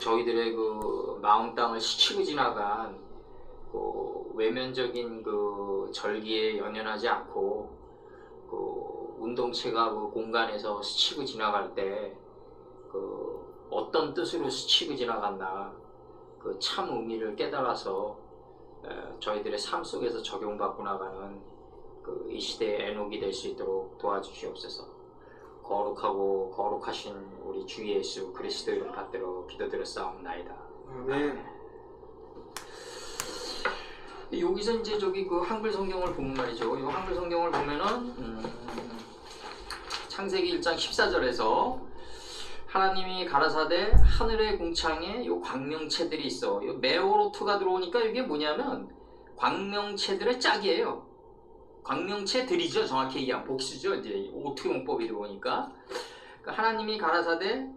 저희들의 그 마음 땅을 스치고 지나간 그 외면적인 그 절기에 연연하지 않고 그 운동체가 그 공간에서 스치고 지나갈 때 그 어떤 뜻으로 스치고 지나갔나 그 참 의미를 깨달아서 저희들의 삶 속에서 적용받고 나가는 그 이 시대의 에녹이 될 수 있도록 도와주시옵소서. 거룩하고 거룩하신 우리 주 예수 그리스도 이름 받들어 기도드렸사옵나이다. 아멘. 여기서 이제 저기 그 한글 성경을 보면 말이죠. 이 한글 성경을 보면은 창세기 1장 14절에서 하나님이 가라사대 하늘의 궁창에 요 광명체들이 있어. 요 메오로트가 들어오니까 이게 뭐냐면 광명체들의 짝이에요. 광명체들이죠. 정확히 얘기하면 복수죠. 이제 오트용법이 들어오니까. 그러니까 하나님이 가라사대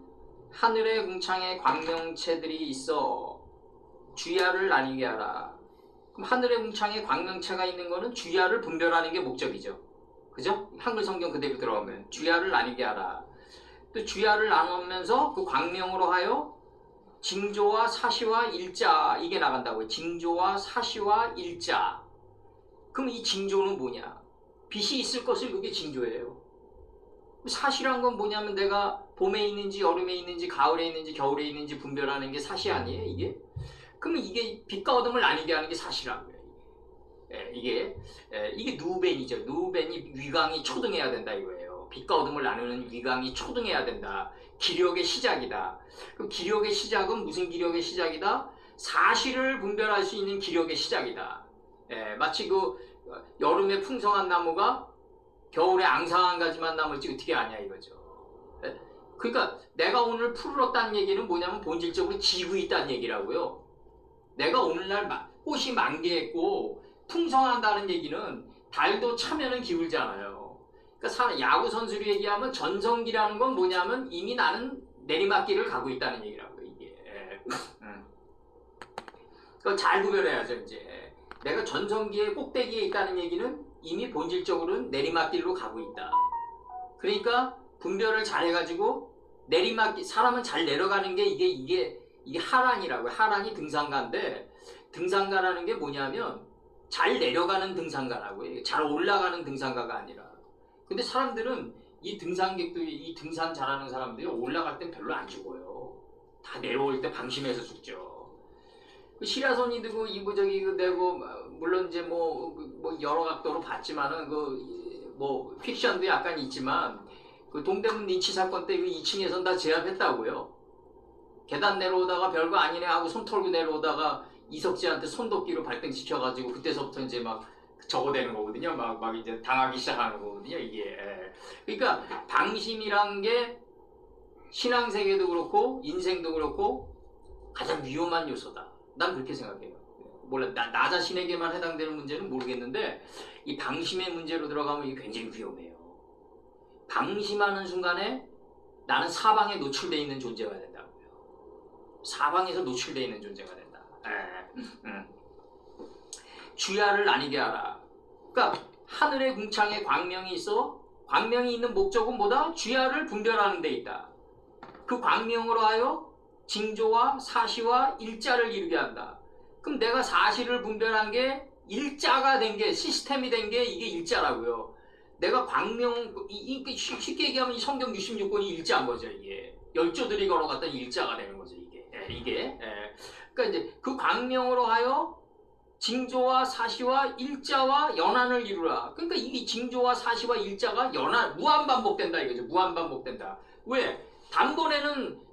하늘의 궁창에 광명체들이 있어 주야를 나뉘게 하라. 그럼 하늘의 궁창에 광명체가 있는 거는 주야를 분별하는 게 목적이죠. 그죠? 한글 성경 그대로 들어가면 주야를 나뉘게 하라. 또 주야를 나누면서 그 광명으로 하여 징조와 사시와 일자 이게 나간다고요. 징조와 사시와 일자. 그럼 이 징조는 뭐냐? 빛이 있을 것을 그게 징조예요. 사시란 건 뭐냐면 내가 봄에 있는지 여름에 있는지 가을에 있는지 겨울에 있는지 분별하는 게 사시 아니에요 이게? 그러면 이게 빛과 어둠을 나뉘게 하는 게 사시라고요. 이게 누벤이죠. 누벤이 위강이 초등해야 된다 이거예요. 빛과 어둠을 나누는 위강이 초등해야 된다. 기력의 시작이다. 그 기력의 시작은 무슨 기력의 시작이다? 사시를 분별할 수 있는 기력의 시작이다. 마치 그 여름에 풍성한 나무가 겨울에 앙상한 가지만 남을지 어떻게 아냐 이거죠. 그러니까 내가 오늘 푸르렀다는 얘기는 뭐냐면 본질적으로 지고 있다는 얘기라고요. 내가 오늘날 꽃이 만개했고 풍성한다는 얘기는 달도 차면은 기울잖아요. 그러니까 야구 선수로 얘기하면 전성기라는 건 뭐냐면 이미 나는 내리막길을 가고 있다는 얘기라고요. 이게 그걸 잘 구별해야죠. 이제 내가 전성기의 꼭대기에 있다는 얘기는 이미 본질적으로는 내리막길로 가고 있다. 그러니까 분별을 잘 해가지고 내리막길 사람은 잘 내려가는 게 이게 하란이라고요. 하란이 등산가인데 등산가라는 게 뭐냐면 잘 내려가는 등산가라고요. 잘 올라가는 등산가가 아니라. 근데 사람들은 이 등산객들이 이 등산 잘하는 사람들이 올라갈 땐 별로 안 죽어요. 다 내려올 때 방심해서 죽죠. 그 시라손이도 이부저기 내고 물론 이제 뭐 여러 각도로 봤지만은 뭐 픽션도 약간 있지만 그 동대문 린치 사건 때 그 2층에선 다 제압했다고요. 계단 내려오다가 별거 아니네 하고 손 털고 내려오다가 이석지한테 손도끼로 발등시켜가지고 그때서부터 이제 막 저거되는 거거든요. 막 이제 당하기 시작하는 거거든요. 이게. 그러니까 방심이란 게 신앙세계도 그렇고 인생도 그렇고 가장 위험한 요소다. 난 그렇게 생각해요. 몰라 나 자신에게만 해당되는 문제는 모르겠는데 이 방심의 문제로 들어가면 이게 굉장히 위험해요. 방심하는 순간에 나는 사방에 노출되어 있는 존재가 된다고요. 사방에서 노출되어 있는 존재가 된다. 주야를 나뉘게 하라. 그러니까 하늘의 궁창에 광명이 있어. 광명이 있는 목적은 뭐다? 주야를 분별하는 데 있다. 그 광명으로 하여 징조와 사시와 일자를 이루게 한다. 그럼 내가 사시를 분별한 게 일자가 된 게 시스템이 된 게 이게 일자라고요. 내가 광명 쉽게 얘기하면 이 성경 66권이 일자인 거죠. 이게 열조들이 걸어갔던 일자가 되는 거죠. 이게 그러니까 이제 그 광명으로 하여 징조와 사시와 일자와 연한을 이루라. 그러니까 이 징조와 사시와 일자가 무한 반복된다 이거죠. 무한 반복된다. 왜? 단번에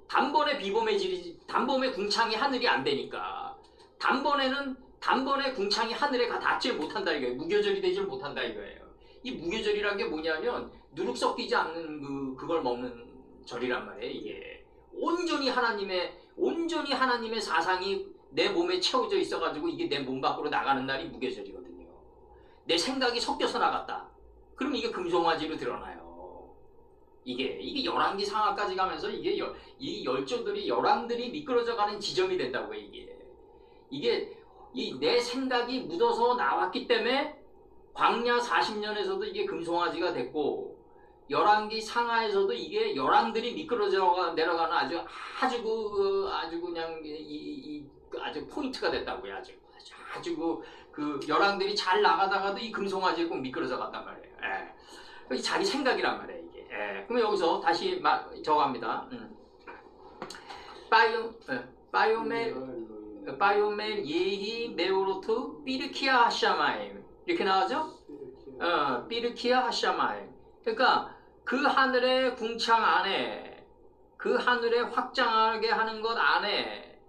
단번에 궁창이 하늘이 안 되니까. 단번에 궁창이 하늘에 닿지 못한다 이거예요. 무교절이 되질 못한다 이거예요. 이 무교절이란 게 뭐냐면 누룩 섞이지 않는 그걸 먹는 절이란 말이에요. 이게 온전히 하나님의 사상이 내 몸에 채워져 있어가지고 이게 내 몸 밖으로 나가는 날이 무교절이거든요. 내 생각이 섞여서 나갔다. 그럼 이게 금송아지로 드러나요. 이게 열왕기 상하까지 가면서 이 열왕들이 미끄러져가는 지점이 된다고요. 이게 내 생각이 묻어서 나왔기 때문에 광야 40년에서도 이게 금송아지가 됐고 열왕기 상하에서도 이게 열왕들이 미끄러져 내려가는 아주 그냥 아주 포인트가 됐다고요. 아주 그 열왕들이 잘 나가다가도 이 금송아지에 꼭 미끄러져 갔단 말이에요. 예. 자기 생각이란 말이에요, 이게. 예. 그러면 여기서 다시 적어갑니다. 바이오멜 예히 메오로트 삐르키아 하샤마임 이렇게 나오죠? 삐르키아 하샤마임. 그러니까 그 하늘의 궁창 안에, 그 하늘의 확장하게 하는 것 안에,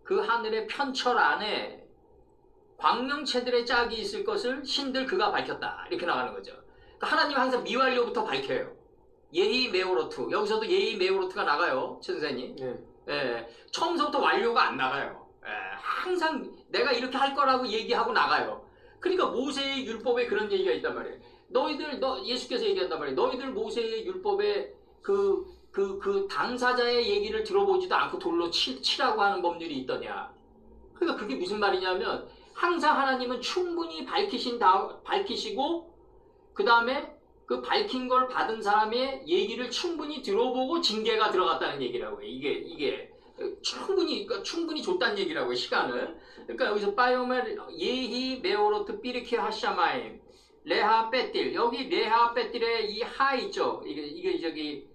그 하늘의 편철 안에 광명체들의 짝이 있을 것을 신들 그가 밝혔다. 이렇게 나가는 거죠. 그러니까 하나님 항상 미완료부터 밝혀요. 예히 메오로트. 여기서도 예히 메오로트가 나가요, 천사님. 예, 처음부터 완료가 안 나가요. 예, 항상 내가 이렇게 할 거라고 얘기하고 나가요. 그러니까 모세의 율법에 그런 얘기가 있단 말이에요. 예수께서 얘기한단 말이에요. 너희들 모세의 율법에 그 당사자의 얘기를 들어보지도 않고 돌로 치라고 하는 법률이 있더냐. 그러니까 그게 무슨 말이냐면 항상 하나님은 충분히 밝히시고 그 다음에 그 밝힌 걸 받은 사람의 얘기를 충분히 들어보고 징계가 들어갔다는 얘기라고요. 이게 충분히 줬다는 얘기라고요. 시간을. 그러니까 여기서 바이오멜 예히 메오로트 삐르키 하샤마임 레하 빼딜. 여기 레하 빼딜에 이 하 있죠. 이게 저기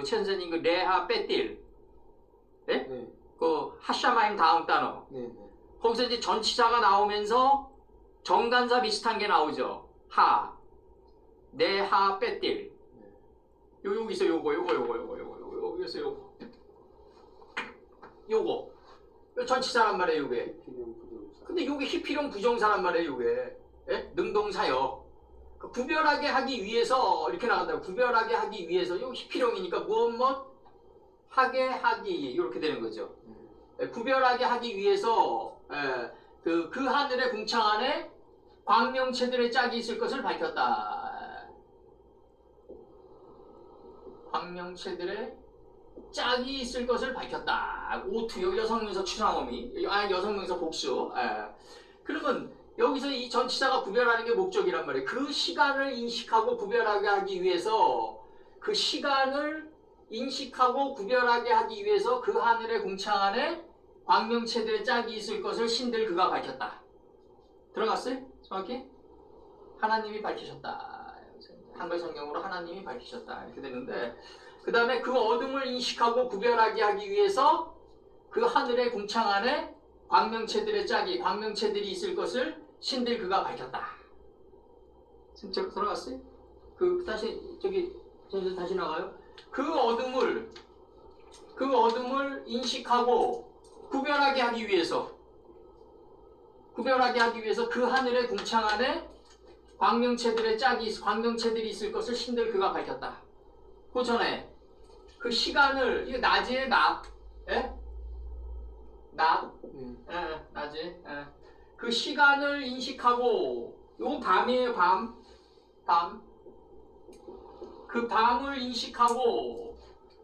천사님 그 레하 빼딜. 네? 네. 그 하샤마임 다음 단어. 네. 거기서 이제 전치사가 나오면서 정관사 비슷한 게 나오죠. 하. 네하 빼딜. 여기서 여기서 요거 전치사란 말이에요. 요게. 근데 요게 히피령 부정사란 말이에요. 요게. 예? 능동사역. 구별하게 하기 위해서 이렇게 나간다고. 구별하게 하기 위해서 요 히피령이니까 무엇 하게 하기 이렇게 되는 거죠. 구별하게 하기 위해서 그 하늘의 궁창 안에 광명체들의 짝이 있을 것을 밝혔다. 광명체들의 짝이 있을 것을 밝혔다. 오투 여성명사 추상어미, 여성명사 복수. 그러면 여기서 이 전치사가 구별하는 게 목적이란 말이에요. 그 시간을 인식하고 구별하게 하기 위해서 그 시간을 인식하고 구별하게 하기 위해서 그 하늘의 궁창 안에 광명체들의 짝이 있을 것을 신들 그가 밝혔다. 들어갔어요? 정확히? 하나님이 밝히셨다. 한글 성경으로 하나님이 밝히셨다. 이렇게 되는데 그 다음에 그 어둠을 인식하고 구별하게 하기 위해서 그 하늘의 궁창 안에 광명체들의 짝이, 광명체들이 있을 것을 신들 그가 밝혔다. 지금 들어갔어요? 다시 나가요. 그 어둠을 인식하고 구별하게 하기 위해서 그 하늘의 궁창 안에 광명체들이 있을 것을 신들 그가 밝혔다. 그 전에 그 시간을, 이게 낮이에요, 낮. 예? 낮. 낮이. 그 시간을 인식하고, 요건 밤이에요, 밤. 그 밤을 인식하고,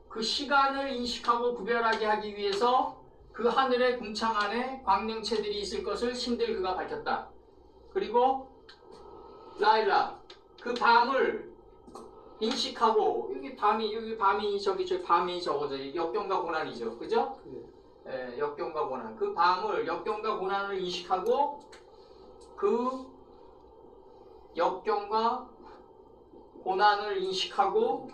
그 시간을 인식하고 구별하게 하기 위해서 그 하늘의 궁창 안에 광명체들이 있을 것을 신들 그가 밝혔다. 그리고 라일라, 그 밤을 인식하고, 여기 밤이 저거죠. 역경과 고난이죠. 그죠? 예, 역경과 고난. 그 밤을, 역경과 고난을 인식하고, 그 역경과 고난을 인식하고,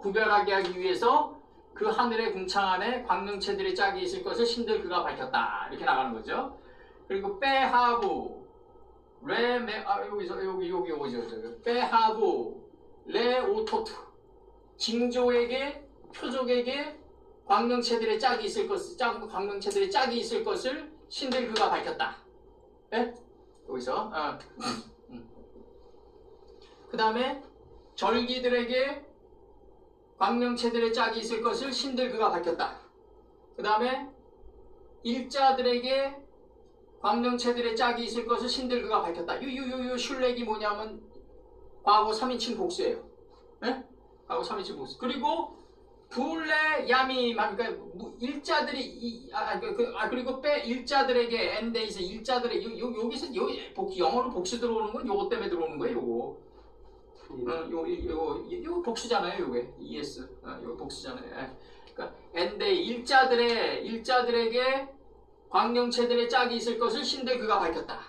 구별하게 하기 위해서 그 하늘의 궁창 안에 광명체들의 짝이 있을 것을 신들 그가 밝혔다. 이렇게 나가는 거죠. 그리고 빼하부, 여기 오죠. 빼하부, 레오토트. 징조에게, 표적에게 광명체들의 짝이 있을 것을 신들 그가 밝혔다. 네? 여기서. 그 다음에 절기들에게 광명체들의 짝이 있을 것을 신들 그가 밝혔다. 그 다음에 일자들에게 광명체들의 짝이 있을 것을 신들 그가 밝혔다. 요 슐렉이 뭐냐면 과거 3인칭 복수예요. 네? 과거 3인칭 복수. 그리고 둘레 야미, 그러니까 일자들이 그리고 일자들에게 엔데이스 일자들의 여기서 영어로 복수 들어오는 건 요거 때문에 들어오는 거예요. 요거 요 복수잖아요. 요게 ES. 요 복수잖아요. 예. 그러니까 N대 일자들에게 광명체들의 짝이 있을 것을 신들 그가 밝혔다.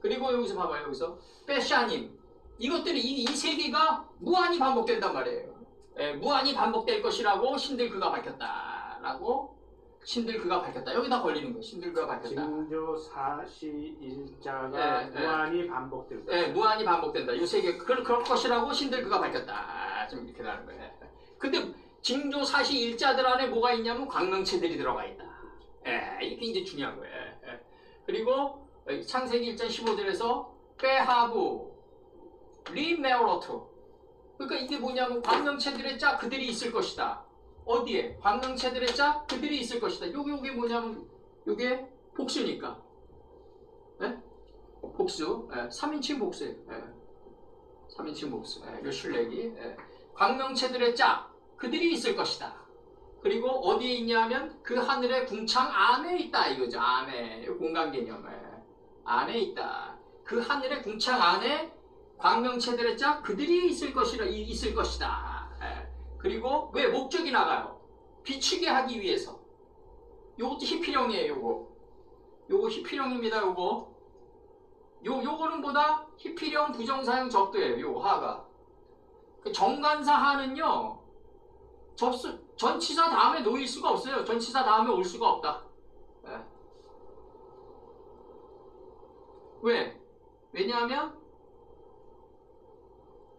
그리고 여기서 봐봐요. 여기서 빼샤님. 이것들이 이 세 개가 무한히 반복된단 말이에요. 예, 무한히 반복될 것이라고 신들 그가 밝혔다라고 신들 그가 밝혔다. 여기다 걸리는 거예요. 신들 그가 밝혔다. 징조 사시 일자가 무한히 반복된다. 네, 무한히 반복된다. 이 세 개 그럴 것이라고 신들 그가 밝혔다. 좀 이렇게 나는 거예요. 근데 징조 사시 일자들 안에 뭐가 있냐면 광명체들이 들어가 있다. 이게 이제 중요한 거예요. 그리고 창세기 1장 15절에서 빼하부 리메오로트. 그러니까 이게 뭐냐면 광명체들의 짝 그들이 있을 것이다. 어디에? 광명체들의 짝 그들이 있을 것이다. 요게 뭐냐면 요게 복수니까. 복수. 3인칭 복수예요. 3인칭 복수. 요 실내기. 광명체들의 짝 그들이 있을 것이다. 그리고 어디에 있냐면 그 하늘의 궁창 안에 있다 이거죠. 안에. 공간 개념. 안에 있다. 그 하늘의 궁창 안에 광명체들의 짝 그들이 있을 것이다. 그리고 왜 목적이 나가요? 비추게 하기 위해서. 요것도 히피령이에요. 요거 히피령입니다. 요거는 뭐다? 히피령 부정사용 접두예요. 요 하가. 정관사 하는요. 전치사 다음에 놓일 수가 없어요. 전치사 다음에 올 수가 없다. 왜? 왜냐하면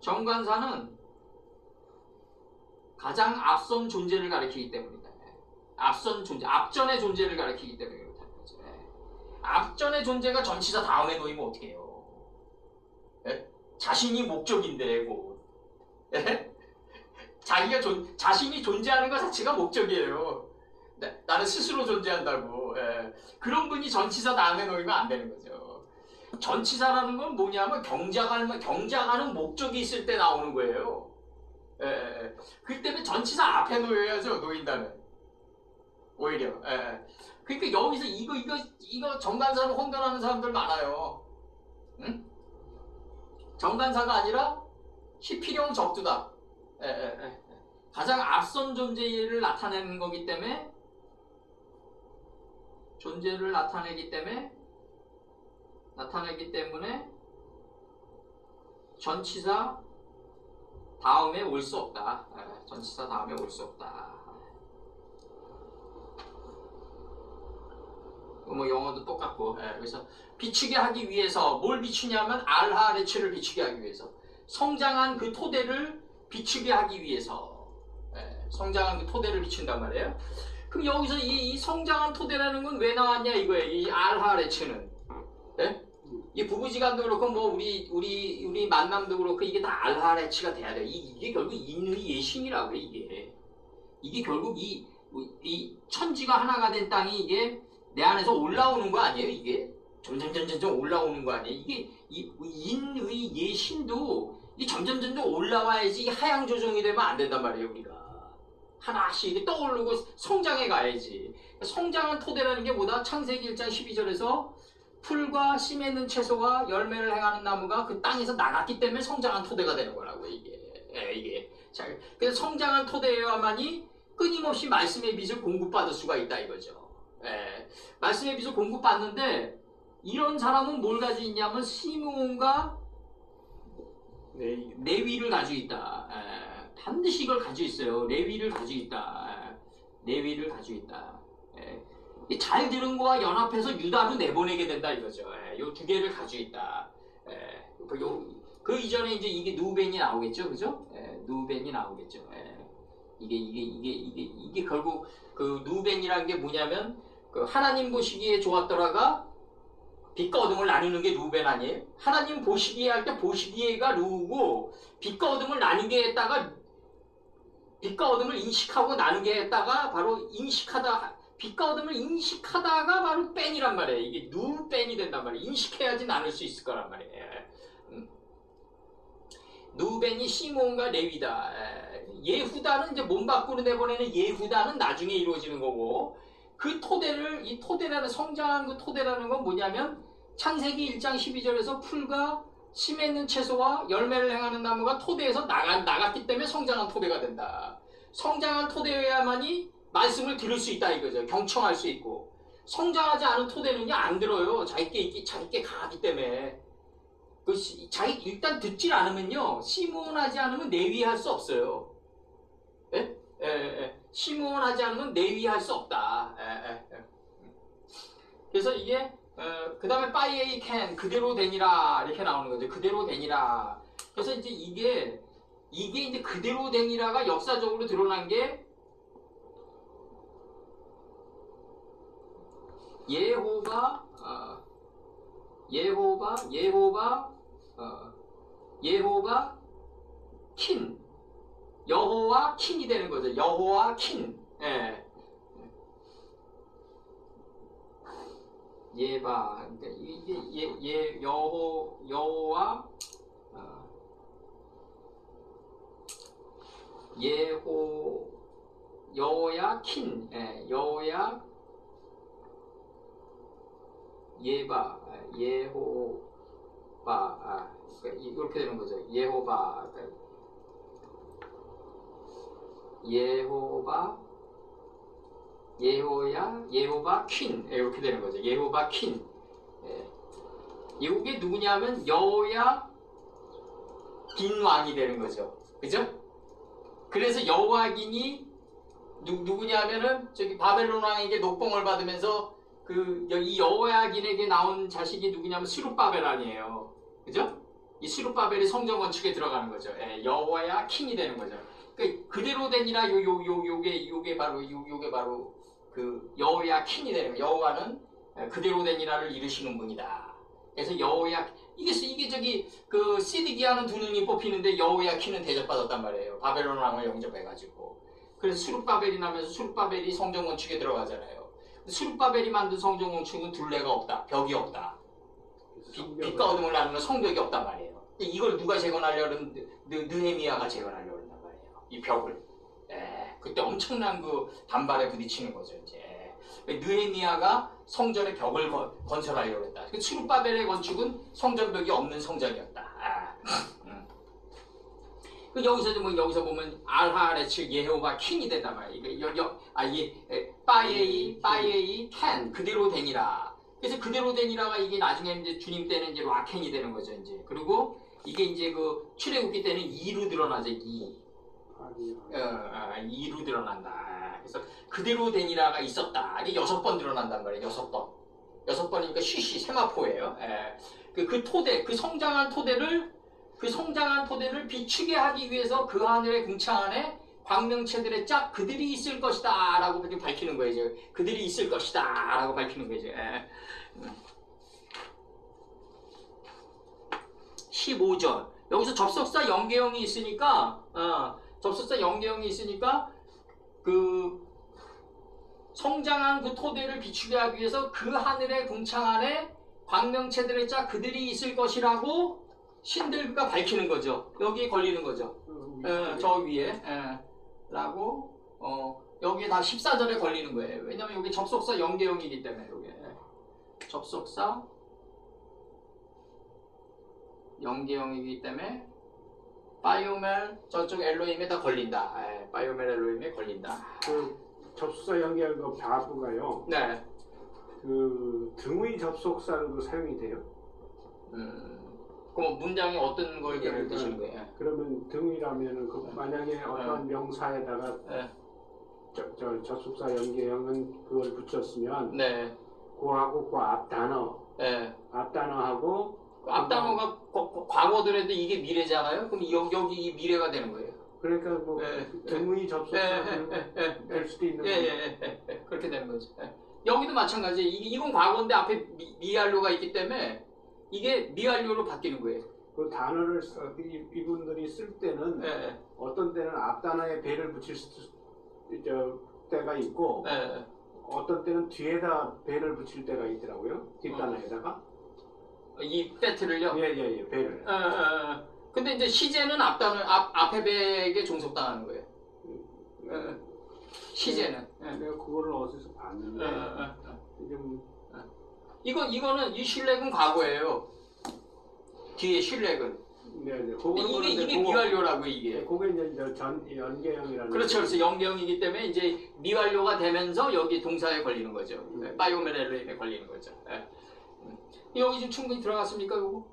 정관사는 가장 앞선 존재를 가리키기 때문이다. 앞선 존재, 앞전의 존재를 가리키기 때문에 그렇다는 거죠. 앞전의 존재가 전치사 다음에 놓이면 어떻게 해요? 자신이 목적인데, 자신이 존재하는 것 자체가 목적이에요. 나는 스스로 존재한다고. 그런 분이 전치사 다음에 놓이면 안 되는 거죠. 전치사라는 건 뭐냐면 경작하는 목적이 있을 때 나오는 거예요. 그 때문에 전치사 앞에 놓여야죠. 놓인다면 오히려. 그러니까 여기서 이거 정관사로 혼돈하는 사람들 많아요. 응? 정관사가 아니라 히피령 접두다. 가장 앞선 존재를 나타내는 거기 때문에 존재를 나타내기 때문에 전치사 다음에 올 수 없다. 전치사 다음에 올 수 없다. 뭐 영어도 똑같고. 그래서 비추게 하기 위해서 뭘 비추냐면 알하레츠를 비추게 하기 위해서 성장한 그 토대를 비추게 하기 위해서 성장한 그 토대를 비춘단 말이에요. 그럼 여기서 이 성장한 토대라는 건 왜 나왔냐 이거예요. 이 알하레츠는. 이 부부지간도 그렇고 뭐 우리 만남도 그렇고 이게 다 알하레츠가 돼야 돼. 이게 결국 인의 예신이라고 해. 이게 결국 이 천지가 하나가 된 땅이 이게 내 안에서 올라오는 거 아니에요. 이게 점점 올라오는 거 아니에요. 이게 이 인의 예신도 이 점점 올라와야지 하향 조정이 되면 안 된단 말이에요. 우리가 하나씩 이렇게 떠오르고 성장해 가야지. 성장한 토대라는 게 뭐다? 창세기 1장 12절에서 풀과 씨 맺는 채소와 열매를 행하는 나무가 그 땅에서 나갔기 때문에 성장한 토대가 되는 거라고 이게. 자, 그래서 성장한 토대여야만이 끊임없이 말씀의 빛을 공급받을 수가 있다 이거죠. 말씀의 빛을 공급받는데 이런 사람은 뭘 가지고 있냐면 시므온과 레위를 가지고 있다. 반드시 이걸 가지고 있어요. 레위를 가지고 있다. 레위를 가지고 있다. 잘 들은 거와 연합해서 유다로 내보내게 된다 이거죠. 요 두 개를 가지고 있다. 그 이전에 이제 이게 누벤이 나오겠죠, 그죠? 누벤이 나오겠죠. 이게 결국 그 누벤이라는 게 뭐냐면 그 하나님 보시기에 좋았더라가 빛과 어둠을 나누는 게 루벤 아니에요? 하나님 보시기에 할 때 보시기에가 루고 빛과 어둠을 나누게 했다가 빛과 어둠을 인식하고 나누게 했다가 바로 빛과 어둠을 인식하다가 바로 뺀이란 말이에요. 이게 누뺀이 된단 말이에요. 인식해야지 나눌 수 있을 거란 말이에요. 누벤이 시몬과 레위다. 예후다는 이제 몸 밖으로 내보내는 예후다는 나중에 이루어지는 거고 그 토대를 이 토대라는 성장한 그 토대라는 건 뭐냐면 창세기 1장 12절에서 풀과 씨 맺는 채소와 열매를 행하는 나무가 토대에서 나갔기 때문에 성장한 토대가 된다. 성장한 토대여야만이 말씀을 들을 수 있다 이거죠. 경청할 수 있고. 성장하지 않은 토대는요 안 들어요. 자기께 강하기 때문에. 일단 듣질 않으면요 심문하지 않으면 내위할 수 없어요. 예? 심문하지 않으면 내위할 수 없다. 그래서 이게 그 다음에 by can 그대로 되니라 이렇게 나오는 거죠. 그대로 되니라. 그래서 이제 이게 이제 그대로 되니라가 역사적으로 드러난 게 예호바 킨 여호와 킨이 되는 거죠. 여호와 킨. 예. 예바 그러니까 이게 여호와 여호야 킨. 예. 여호야 예바 예호바 그러니까 이렇게 되는 거죠. 예호바 예호바 퀸 이렇게 되는 거죠. 예호바 퀸. 이게 누구냐면 여호야 긴 왕이 되는 거죠. 그죠? 그래서 여호야긴이 누구냐면은 저기 바벨론 왕에게 녹봉을 받으면서 이 여호야긴에게 나온 자식이 누구냐면 스룹바벨 그죠? 이 스룹바벨이 성전 건축에 들어가는 거죠. 여호야 킹이 되는 거죠. 그러니까 그대로 되니라 요게 바로 그 여호야 킹이 되는 거예요. 여호와는 그대로 되니라를 이루시는 분이다. 그래서 여호야 이게 저기 그 시드기야는 두 눈이 뽑히는데 여호야 킹은 대접받았단 말이에요. 바벨론 왕을 영접해가지고. 그래서 수룹바벨이 나면서 수룹바벨이 성전 건축에 들어가잖아요. 수룹바벨이 만든 성전 건축은 둘레가 없다, 벽이 없다. 빛과 어둠을 나누는 성벽이 없단 말이에요. 이걸 누가 재건하려는 느헤미야가 재건하려고 한단 말이에요. 이 벽을. 그때 엄청난 그 반발에 부딪히는 거죠. 이제 느헤미야가 성전의 벽을 건설하려고 했다. 수룹바벨의 건축은 성전벽이 없는 성전이었다. 여기서 보면 알하레츠 예호바 킹이 되단 말이에요. 빠예이 캔 그대로 되니라. 그래서 그대로 되니라가 이게 나중에 이제 주님 때는 이제 라켄이 되는 거죠. 이제 그리고 이게 이제 그 출애굽기 때는 2로 드러나죠. 2로 드러난다. 그래서 그대로 되니라가 있었다. 이게 6번 드러난단 말이에요. 6번이니까 쉬쉬 세마포예요. 그 토대, 그 성장한 토대를 비추게 하기 위해서 그 하늘의 궁창 안에 광명체들의 짝 그들이 있을 것이다 라고 그렇게 밝히는 거예요. 이제. 그들이 있을 것이다 라고 밝히는 거죠. 15절 여기서 접속사 연계형이 있으니까 그 성장한 그 토대를 비추게 하기 위해서 그 하늘의 궁창 안에 광명체들의 짝 그들이 있을 것이라고 신들가 밝히는 거죠. 여기에 걸리는 거죠. 저 위에 라고 여기에 다 14절에 걸리는 거예요. 왜냐면 여기 접속사 연계형이기 때문에 여기 접속사 연계형이기 때문에 바이오멜 저쪽 엘로힘에 다 걸린다. 바이오멜 엘로힘에 걸린다. 그 접속사 연결 그 바브가요. 네. 그 등의 접속사로도 사용이 돼요? 그럼 문장에 어떤 걸 예를 드시는 거예요? 그러면 등이라면은 그 만약에 어떤 명사에다가 저 접속사 연계형은 그걸 붙였으면 네. 그하고 그 앞단어 앞단어하고 그 앞단어가 과거더라도 이게 미래잖아요. 그럼 여기 이 미래가 되는 거예요. 그러니까 뭐 등의 접속사는 될 수도 있는 거예요. 그렇게 되는 거죠. 여기도 마찬가지. 이건 과거인데 앞에 미완료가 있기 때문에 이게 미완료로 바뀌는 거예요. 그 단어를 이분들이 쓸 때는 어떤 때는 앞단어에 배를 붙일 때가 있고 어떤 때는 뒤에다 배를 붙일 때가 있더라고요. 뒷단어에다가 이 배트를요. 예 배를. 근데 이제 시제는 앞에 배에게 종속당하는 거예요. 시제는. 내가 그거를 어디서 봤는데 이거는 이 슐렉은 과거예요. 뒤에 실렉은. 네네. 이게 미완료라고 이게. 그게 이제 연계형이라는. 그렇죠. 그래서 연계형이기 때문에 이제 미완료가 되면서 여기 동사에 걸리는 거죠. 바이오메렐로임에 걸리는 거죠. 여기 지금 충분히 들어갔습니까, 요거?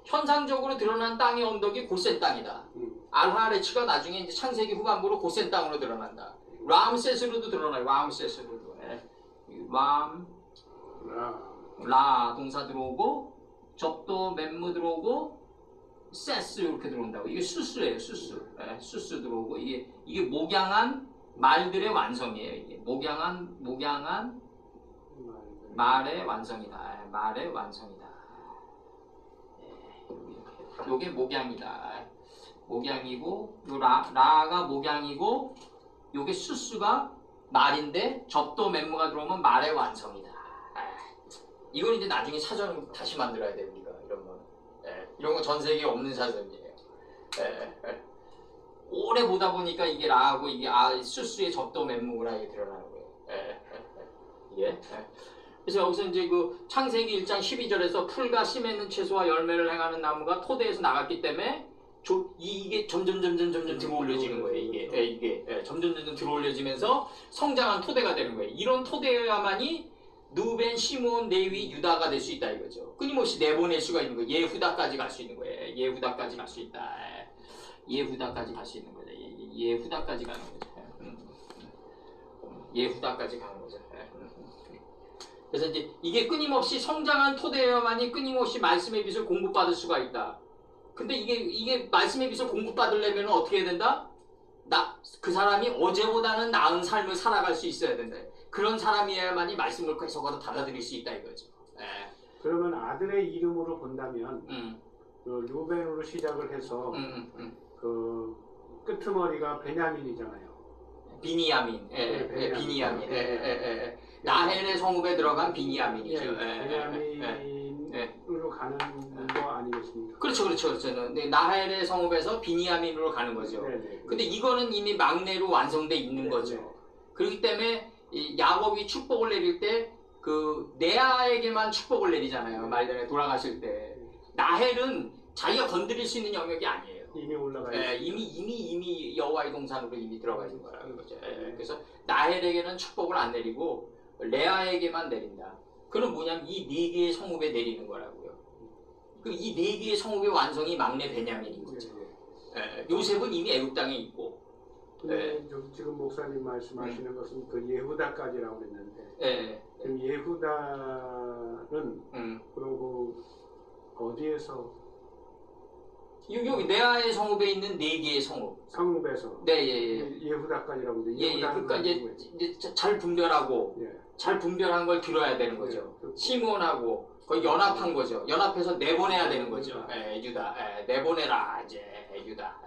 현상적으로 드러난 땅의 언덕이 고센 땅이다. 알하레츠가 나중에 이제 창세기 후반부로 고센 땅으로 드러난다. 람세스로도 드러나요. 람세스로도. 라 동사 들어오고 접도 멤무 들어오고 세스 이렇게 들어온다고. 이게 수수예요. 수수. 수수 들어오고 이게 목양한 말들의 완성이에요. 이게 목양한 말의 완성이다. 말의 완성이다. 요게 목양이다. 목양이고 요 라가 목양이고 요게 수수가 말인데 접도 멤무가 들어오면 말의 완성이다. 이건 이제 나중에 사전 다시 만들어야 돼요. 우리가 이런 거. 이런 거 전 세계에 없는 사전이에요. 오래 보다 보니까 이게 라하고 이게 수수의 접도 멤무라 이게 드러나는 거예요. 이게. 그래서 여기서 이제 그 창세기 1장 12절에서 풀과 씨 맺는 채소와 열매를 행하는 나무가 토대에서 나갔기 때문에 이게 점점 들어올려지는 거예요. 이게 점점 들어올려지면서 성장한 토대가 되는 거예요. 이런 토대여야만이 누벤, 시몬, 레위, 유다가 될 수 있다 이거죠. 끊임없이 내보낼 수가 있는 거예요. 예후다까지 갈 수 있는 거예요. 예후다까지 갈 수 있다. 예후다까지 갈 수 있는 거죠. 예후다까지 가는 거죠. 예후다까지 가는 거죠. 그래서 이제 이게 끊임없이 성장한 토대여야만이 끊임없이 말씀의 빛을 공급받을 수가 있다. 근데 이게 말씀의 빛을 공급받으려면 어떻게 해야 된다? 그 사람이 어제보다는 나은 삶을 살아갈 수 있어야 된다. 그런 사람이어야만이 말씀을 계속 받아들일 수 있다 이거죠. 그러면 아들의 이름으로 본다면 그 루벤으로 시작을 해서 그 끄트머리가 베냐민이잖아요. 비니야민. 비니야민. 나헬의 성읍에 들어간 비니야민이죠. 베냐민으로 가는 거 아니겠습니까? 그렇죠. 나헬의 성읍에서 비니야민으로 가는 거죠. 근데 이거는 이미 막내로 완성돼 있는 거죠. 그렇기 때문에 야곱이 축복을 내릴 때 그 레아에게만 축복을 내리잖아요. 말년에 돌아가실 때. 나헬은 자기가 건드릴 수 있는 영역이 아니에요. 이미 올라가 있어요. 이미 여호와의 동산으로 이미 들어가 있는 거라는 거죠. 그래서 나헬에게는 축복을 안 내리고 레아에게만 내린다. 그건 뭐냐면 이 네 개의 성읍에 내리는 거라고요. 이 네 개의 성읍의 완성이 막내 베냐민인 거죠. 요셉은 이미 애굽 땅에 있고. 지금 목사님 말씀하시는 것은 그 예후다까지라고 했는데, 그럼 예후다는 그러고 어디에서? 여기 레아의 성읍에 있는 네 개의 성읍. 성읍에서. 예후다까지라고 해요. 그러니까 이제 잘 분별하고 잘 분별한 걸 들어야 되는 거죠. 시몬하고 거의 연합한 거죠. 연합해서 내보내야 되는 거죠. 유다. 내보내라 이제 유다.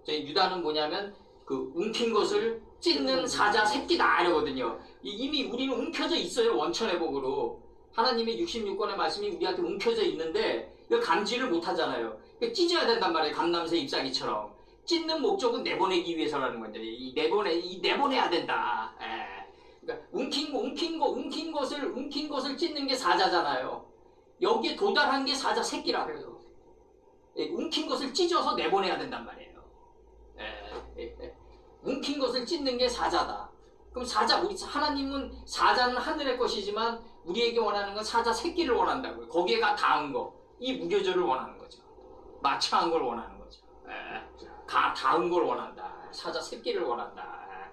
유다는 뭐냐면 그 움킨 것을 찢는 사자 새끼다 이러거든요. 이미 우리는 움켜져 있어요. 원천회복으로. 하나님의 66권의 말씀이 우리한테 움켜져 있는데 이걸 감지를 못 하잖아요. 찢어야 된단 말이에요. 감남새 잎사귀처럼. 찢는 목적은 내보내기 위해서라는 건데 내보내야 된다. 그러니까 움킨 것을 찢는 게 사자잖아요. 여기에 도달한 게 사자 새끼라고요. 움킨 것을 찢어서 내보내야 된단 말이에요. 움킨 것을 찢는 게 사자다. 그럼 하나님은 사자는 하늘의 것이지만 우리에게 원하는 건 사자 새끼를 원한다고요. 거기에 닿은 거, 이 무교절을 원하는 거죠. 마취한 걸 원하는 거죠. 닿은 걸 원한다. 사자 새끼를 원한다.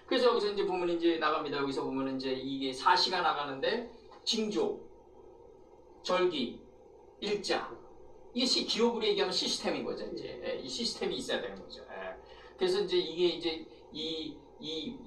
그래서 여기서 이제 보면 이제 나갑니다. 여기서 보면 이제 이게 사시가 나가는데 징조, 절기, 일자. 이게 기업으로 얘기하면 시스템인 거죠. 이제 이 시스템이 있어야 되는 거죠. 그래서 이제 이게 이제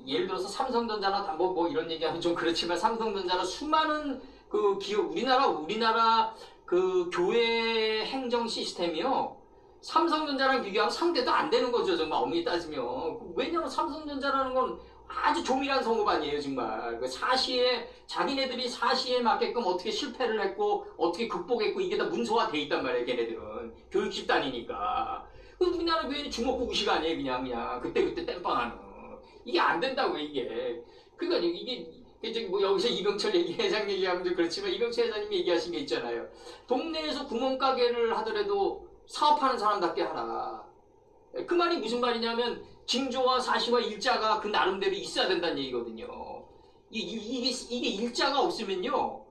예를 들어서 삼성전자나 뭐 이런 얘기하면 좀 그렇지만 삼성전자나 수많은 그 기업 우리나라 그 교회 행정 시스템이요. 삼성전자랑 비교하면 상대도 안 되는 거죠. 정말 엄밀히 따지면. 왜냐면 삼성전자라는 건 아주 조밀한 성업 아니에요. 정말. 자기네들이 사시에 맞게끔 어떻게 실패를 했고 어떻게 극복했고 이게 다 문서화돼 있단 말이에요. 걔네들은. 교육 집단이니까. 우리나라 교회는 주먹구구식 아니에요. 그냥 그때 땜빵하는. 이게 안 된다고요. 이게. 그러니까 이게 이제 뭐 여기서 이병철 회장 얘기하면 좀 그렇지만 이병철 회장님이 얘기하신 게 있잖아요. 동네에서 구멍가게를 하더라도 사업하는 사람답게 하라. 그 말이 무슨 말이냐면 징조와 사시와 일자가 그 나름대로 있어야 된다는 얘기거든요. 이게 일자가 없으면요.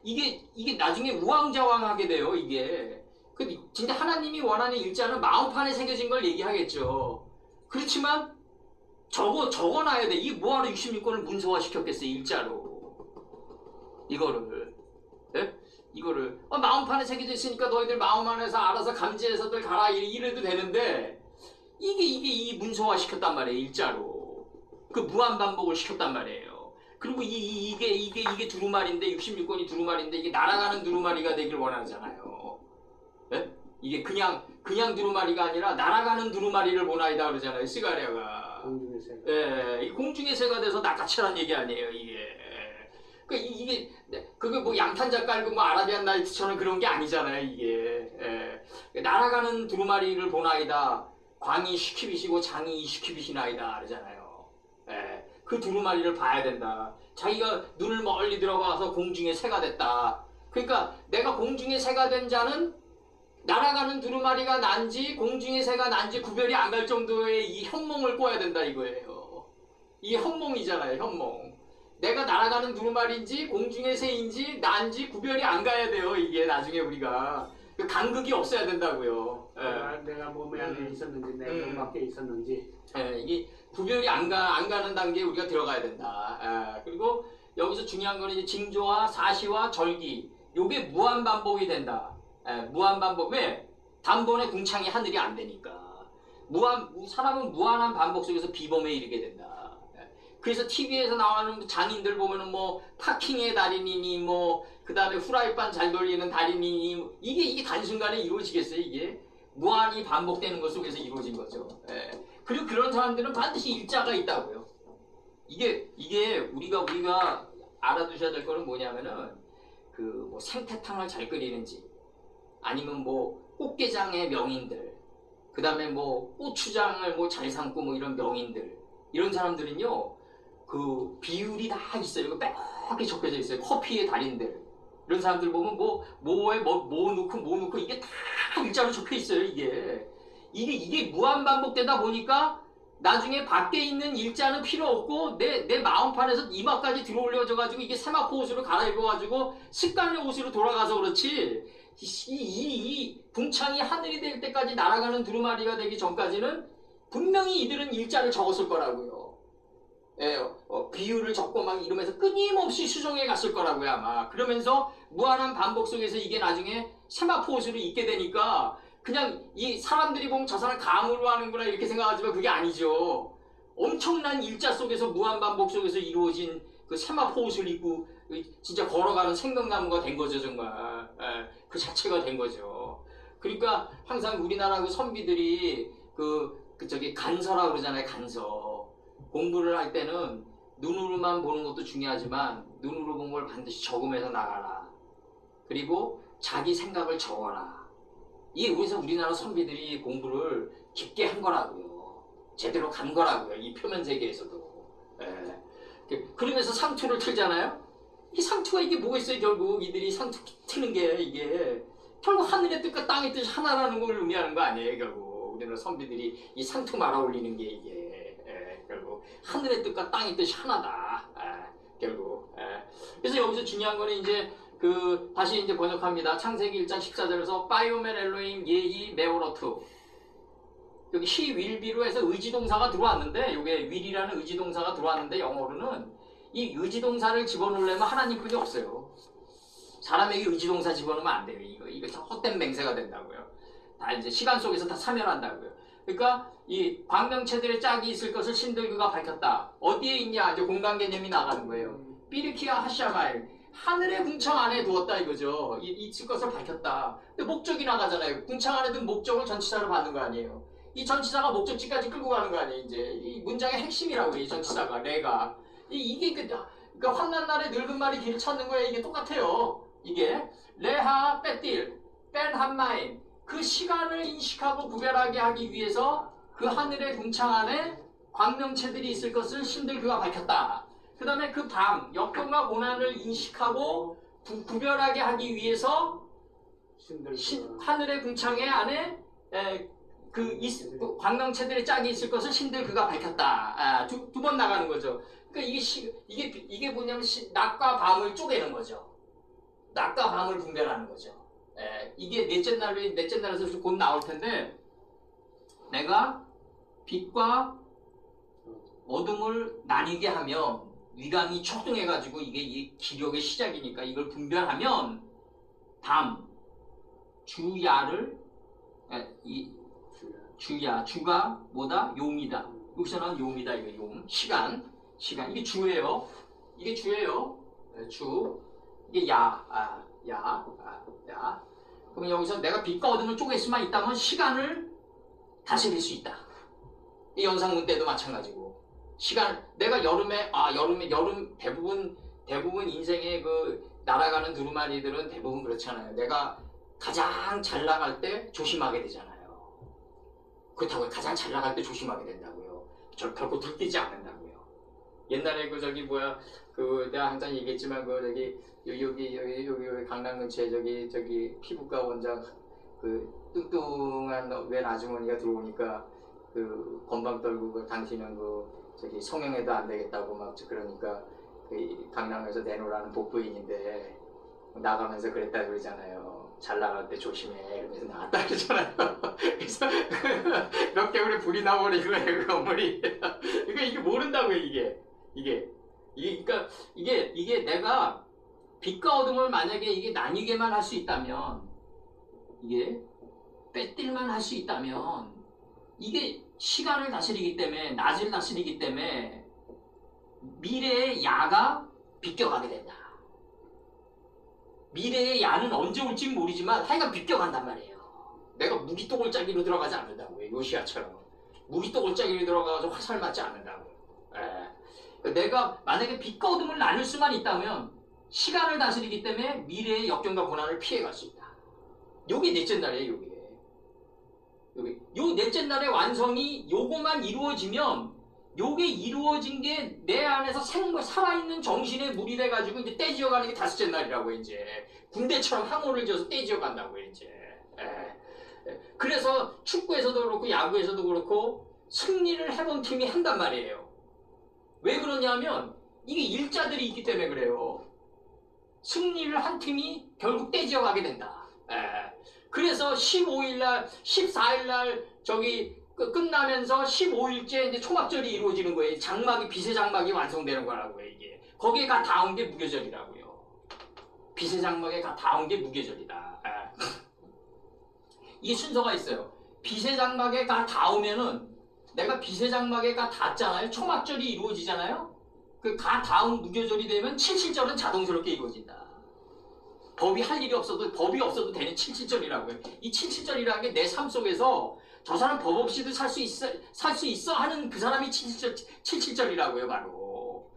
이게 나중에 우왕좌왕하게 돼요. 이게. 진짜 하나님이 원하는 일자는 마음판에 새겨진 걸 얘기하겠죠. 그렇지만 적어놔야 돼. 이 뭐하러 66권을 문서화시켰겠어요. 일자로. 이거를. 예? 이거를. 마음판에 새겨져 있으니까 너희들 마음 안에서 알아서 감지해서들 가라. 이래도 되는데 이게 이 문서화시켰단 말이에요. 일자로. 그 무한반복을 시켰단 말이에요. 그리고 이게 두루마리인데 66권이 두루마리인데 이게 날아가는 두루마리가 되길 원하잖아요. 예? 이게 그냥 두루마리가 아니라 날아가는 두루마리를 보나이다 그러잖아요. 스가랴가. 공중의 새가. 예, 이 공중의 새가 돼서 낚아채라는 얘기 아니에요. 이게 그게 뭐 양탄자 깔고 뭐 아라비안 나이트처럼 그런 게 아니잖아요. 이게 날아가는 두루마리를 보나이다. 광이 시키비시고 장이 시키비시나이다 그러잖아요. 그 두루마리를 봐야 된다. 자기가 눈을 멀리 들어가서 공중의 새가 됐다. 그러니까 내가 공중의 새가 된 자는 날아가는 두루마리가 난지 공중의 새가 난지 구별이 안 갈 정도의 이 현몽을 꿔야 된다 이거예요. 이 현몽이잖아요. 현몽. 내가 날아가는 두루마리인지 공중의 새인지 난지 구별이 안 가야 돼요. 이게 나중에 우리가 그 간극이 없어야 된다고요. 내가 몸에 안에 있었는지 내 몸 밖에 있었는지 이게 구별이 안 가는 단계에 우리가 들어가야 된다. 그리고 여기서 중요한 거는 이제 징조와 사시와 절기 요게 무한 반복이 된다. 무한 반복. 왜? 단번에 궁창이 하늘이 안 되니까. 사람은 무한한 반복 속에서 비범에 이르게 된다. 그래서 TV에서 나오는 장인들 보면은 뭐 파킹의 달인이니 뭐 그 다음에 후라이팬 잘 돌리는 달인이니 이게 단순간에 이루어지겠어요. 이게 무한히 반복되는 것 속에서 이루어진 거죠. 그리고 그런 사람들은 반드시 일자가 있다고요. 이게 우리가 알아두셔야 될 거는 뭐냐면은 그 뭐 생태탕을 잘 끓이는지 아니면 뭐 꽃게장의 명인들, 그 다음에 뭐 고추장을 뭐 잘 삶고 뭐 이런 명인들, 이런 사람들은요, 그 비율이 다 있어요. 빼곡하게 적혀져 있어요. 커피의 달인들. 이런 사람들 보면 뭐 넣고 이게 다 일자로 적혀 있어요. 이게 무한 반복되다 보니까 나중에 밖에 있는 일자는 필요 없고 내 마음판에서 이마까지 들어올려져 가지고 이게 세마포 옷으로 갈아입어 가지고 습관의 옷으로 돌아가서 그렇지. 이 궁창이 하늘이 될 때까지 날아가는 두루마리가 되기 전까지는 분명히 이들은 일자를 적었을 거라고요. 비율을 적고 막 이러면서 끊임없이 수정해 갔을 거라고요 아마. 그러면서 무한한 반복 속에서 이게 나중에 세마포 옷으로 입게 되니까 그냥 이 사람들이 보면 저 사람 감으로 하는구나 이렇게 생각하지만 그게 아니죠. 엄청난 일자 속에서 무한 반복 속에서 이루어진 그 세마포 옷을 입고 진짜 걸어가는 생명나무가 된 거죠 정말. 그 자체가 된 거죠. 그러니까 항상 우리나라 그 선비들이 저기 간서라 그러잖아요. 간서. 공부를 할 때는 눈으로만 보는 것도 중요하지만 눈으로 본 걸 반드시 적으면서 나가라. 그리고 자기 생각을 적어라. 이게 우리나라 선비들이 공부를 깊게 한 거라고요. 제대로 간 거라고요. 이 표면 세계에서도. 그러면서 상투를 틀잖아요. 이 상투가 이게 뭐가 있어요? 결국 이들이 상투 트는 게 이게 결국 하늘의 뜻과 땅의 뜻이 하나라는 걸 의미하는 거 아니에요. 결국 우리나라 선비들이 이 상투 말아 올리는 게 이게 결국 하늘의 뜻과 땅의 뜻이 하나다. 결국. 그래서 여기서 중요한 거는 이제 다시 이제 번역합니다. 창세기 1장 14절에서 바이오멜 엘로임 예히 메오로투. 여기 he will be로 해서 의지동사가 들어왔는데 이게 will이라는 의지동사가 들어왔는데 영어로는 이 의지동사를 집어넣으려면 하나님뿐이 없어요. 사람에게 의지동사 집어넣으면 안 돼요. 이거 헛된 맹세가 된다고요. 다 이제 시간 속에서 다 사멸한다고요. 그러니까 이 광명체들의 짝이 있을 것을 신들 그가 밝혔다. 어디에 있냐? 이제 공간 개념이 나가는 거예요. 비르키아 하샤마일 하늘의 궁창 안에 두었다 이거죠. 있을 것을 밝혔다. 근데 목적이 나가잖아요. 궁창 안에 든 목적을 전치사로 받는 거 아니에요. 이 전치사가 목적지까지 끌고 가는 거 아니에요. 이제 이 문장의 핵심이라고 이 전치사가 레가 이게 그러니까 환난 날에 늙은 말이 길을 찾는 거에 이게 똑같아요. 이게 레하 빼딜 뺀 한마인 그 시간을 인식하고 구별하게 하기 위해서 그 하늘의 궁창 안에 광명체들이 있을 것을 신들 그가 밝혔다. 그 다음에 그 밤, 역경과 고난을 인식하고 구별하게 하기 위해서 하늘의 궁창에 안에 그 광명체들의 짝이 있을 것을 신들 그가 밝혔다. 두 번 나가는 거죠. 그러니까 이게 뭐냐면 낮과 밤을 쪼개는 거죠. 낮과 밤을 분별하는 거죠. 이게 넷째 날에서 곧 나올 텐데, 내가 빛과 어둠을 나뉘게 하면 위강이 초등해가지고 이게 이 기력의 시작이니까 이걸 분별하면 밤, 주야를 주가 뭐다? 용이다. 여기서 나온 용이다. 이거 용. 시간. 이게 주예요. 주. 이게 야. 그럼 여기서 내가 빛과 어둠을 쪼갤 수만 있다면 시간을 다스릴 수 있다. 이 연상문 때도 마찬가지고. 내가 여름 대부분 인생의 그 날아가는 두루마리들은 대부분 그렇잖아요. 내가 가장 잘 나갈 때 조심하게 되잖아요. 그렇다고 가장 잘 나갈 때 조심하게 된다고요. 결코 들키지 않는다고요. 옛날에 내가 항상 얘기했지만 여기 강남 근처에 저기 피부과 원장 그 뚱뚱한 웬 아주머니가 들어오니까 그 건방 떨고 당신은 성형해도 안 되겠다고 막 그러니까 그 강남에서 내놓으라는 복부인인데 나가면서 그랬다 그러잖아요. 잘 나갈 때 조심해 이러면서 나갔다 그러잖아요. 그래서 몇 개월에 불이 나버리고 그 건물이 그러니까 이게 모른다고요. 그러니까 이게 내가 빛과 어둠을 만약에 이게 나뉘게만 할 수 있다면, 이게 빼뜰만 할 수 있다면, 이게 시간을 다스리기 때문에, 낮을 다스리기 때문에 미래의 야가 비껴가게 된다. 미래의 야는 언제 올지 모르지만 하여간 비껴간단 말이에요. 내가 무기또골짜기로 들어가지 않는다고요. 요시야처럼 무기또골짜기로 들어가서 화살 맞지 않는다고요. 내가 만약에 빛과 어둠을 나눌 수만 있다면 시간을 다스리기 때문에 미래의 역경과 고난을 피해갈 수 있다. 요게 넷째 날이에요. 요 넷째 날의 완성이 요거만 이루어지면, 요게 이루어진 게 내 안에서 살아있는 정신에 물이 돼가지고 이제 떼지어가는 게 다섯째 날이라고. 이제 군대처럼 항호를 지어서 떼지어 간다고. 이제 그래서 축구에서도 그렇고 야구에서도 그렇고 승리를 해본 팀이 한단 말이에요. 왜 그러냐면 이게 일자들이 있기 때문에 그래요. 승리를 한 팀이 결국 떼지어 가게 된다. 그래서 15일날, 14일날 끝나면서 15일째 이제 초막절이 이루어지는 거예요. 빛의 장막이 완성되는 거라고요. 이게 거기에 가 닿은 게 무교절이라고요. 빛의 장막에 가 닿은 게 무교절이다. 이 순서가 있어요. 빛의 장막에 가 닿으면은, 내가 빛의 장막에 가 닿잖아요. 초막절이 이루어지잖아요. 그 가 닿은 무교절이 되면 칠칠절은 자동스럽게 이루어진다. 법이 없어도 되는 칠칠절이라고요. 이 칠칠절이라는 게 내 삶 속에서 저 사람 법 없이도 살 수 있어 하는 그 사람이 칠칠절이라고요. 바로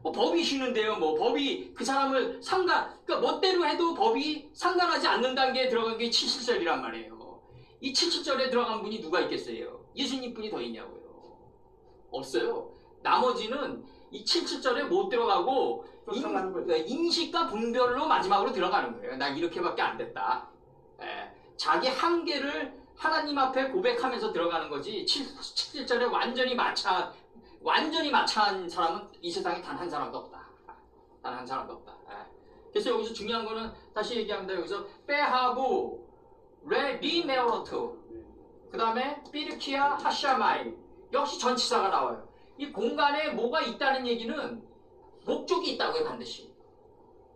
법이 쉬는데요. 법이 그 사람을 그러니까 멋대로 해도 법이 상관하지 않는 단계에 들어간 게 칠칠절이란 말이에요. 이 칠칠절에 들어간 분이 누가 있겠어요? 예수님 분이 더 있냐고요. 없어요. 나머지는 이 칠칠절에 못 들어가고 인식과 분별로 마지막으로 들어가는 거예요. 나 이렇게밖에 안 됐다. 자기 한계를 하나님 앞에 고백하면서 들어가는 거지. 7절에 완전히 마차한 사람은 이 세상에 단 한 사람도 없다. 단 한 사람도 없다. 그래서 여기서 중요한 거는 다시 얘기합니다. 여기서 빼하부 레비메오로트, 그 다음에 삐르키아 하샤마이, 역시 전치사가 나와요. 이 공간에 뭐가 있다는 얘기는 목적이 있다고요. 반드시.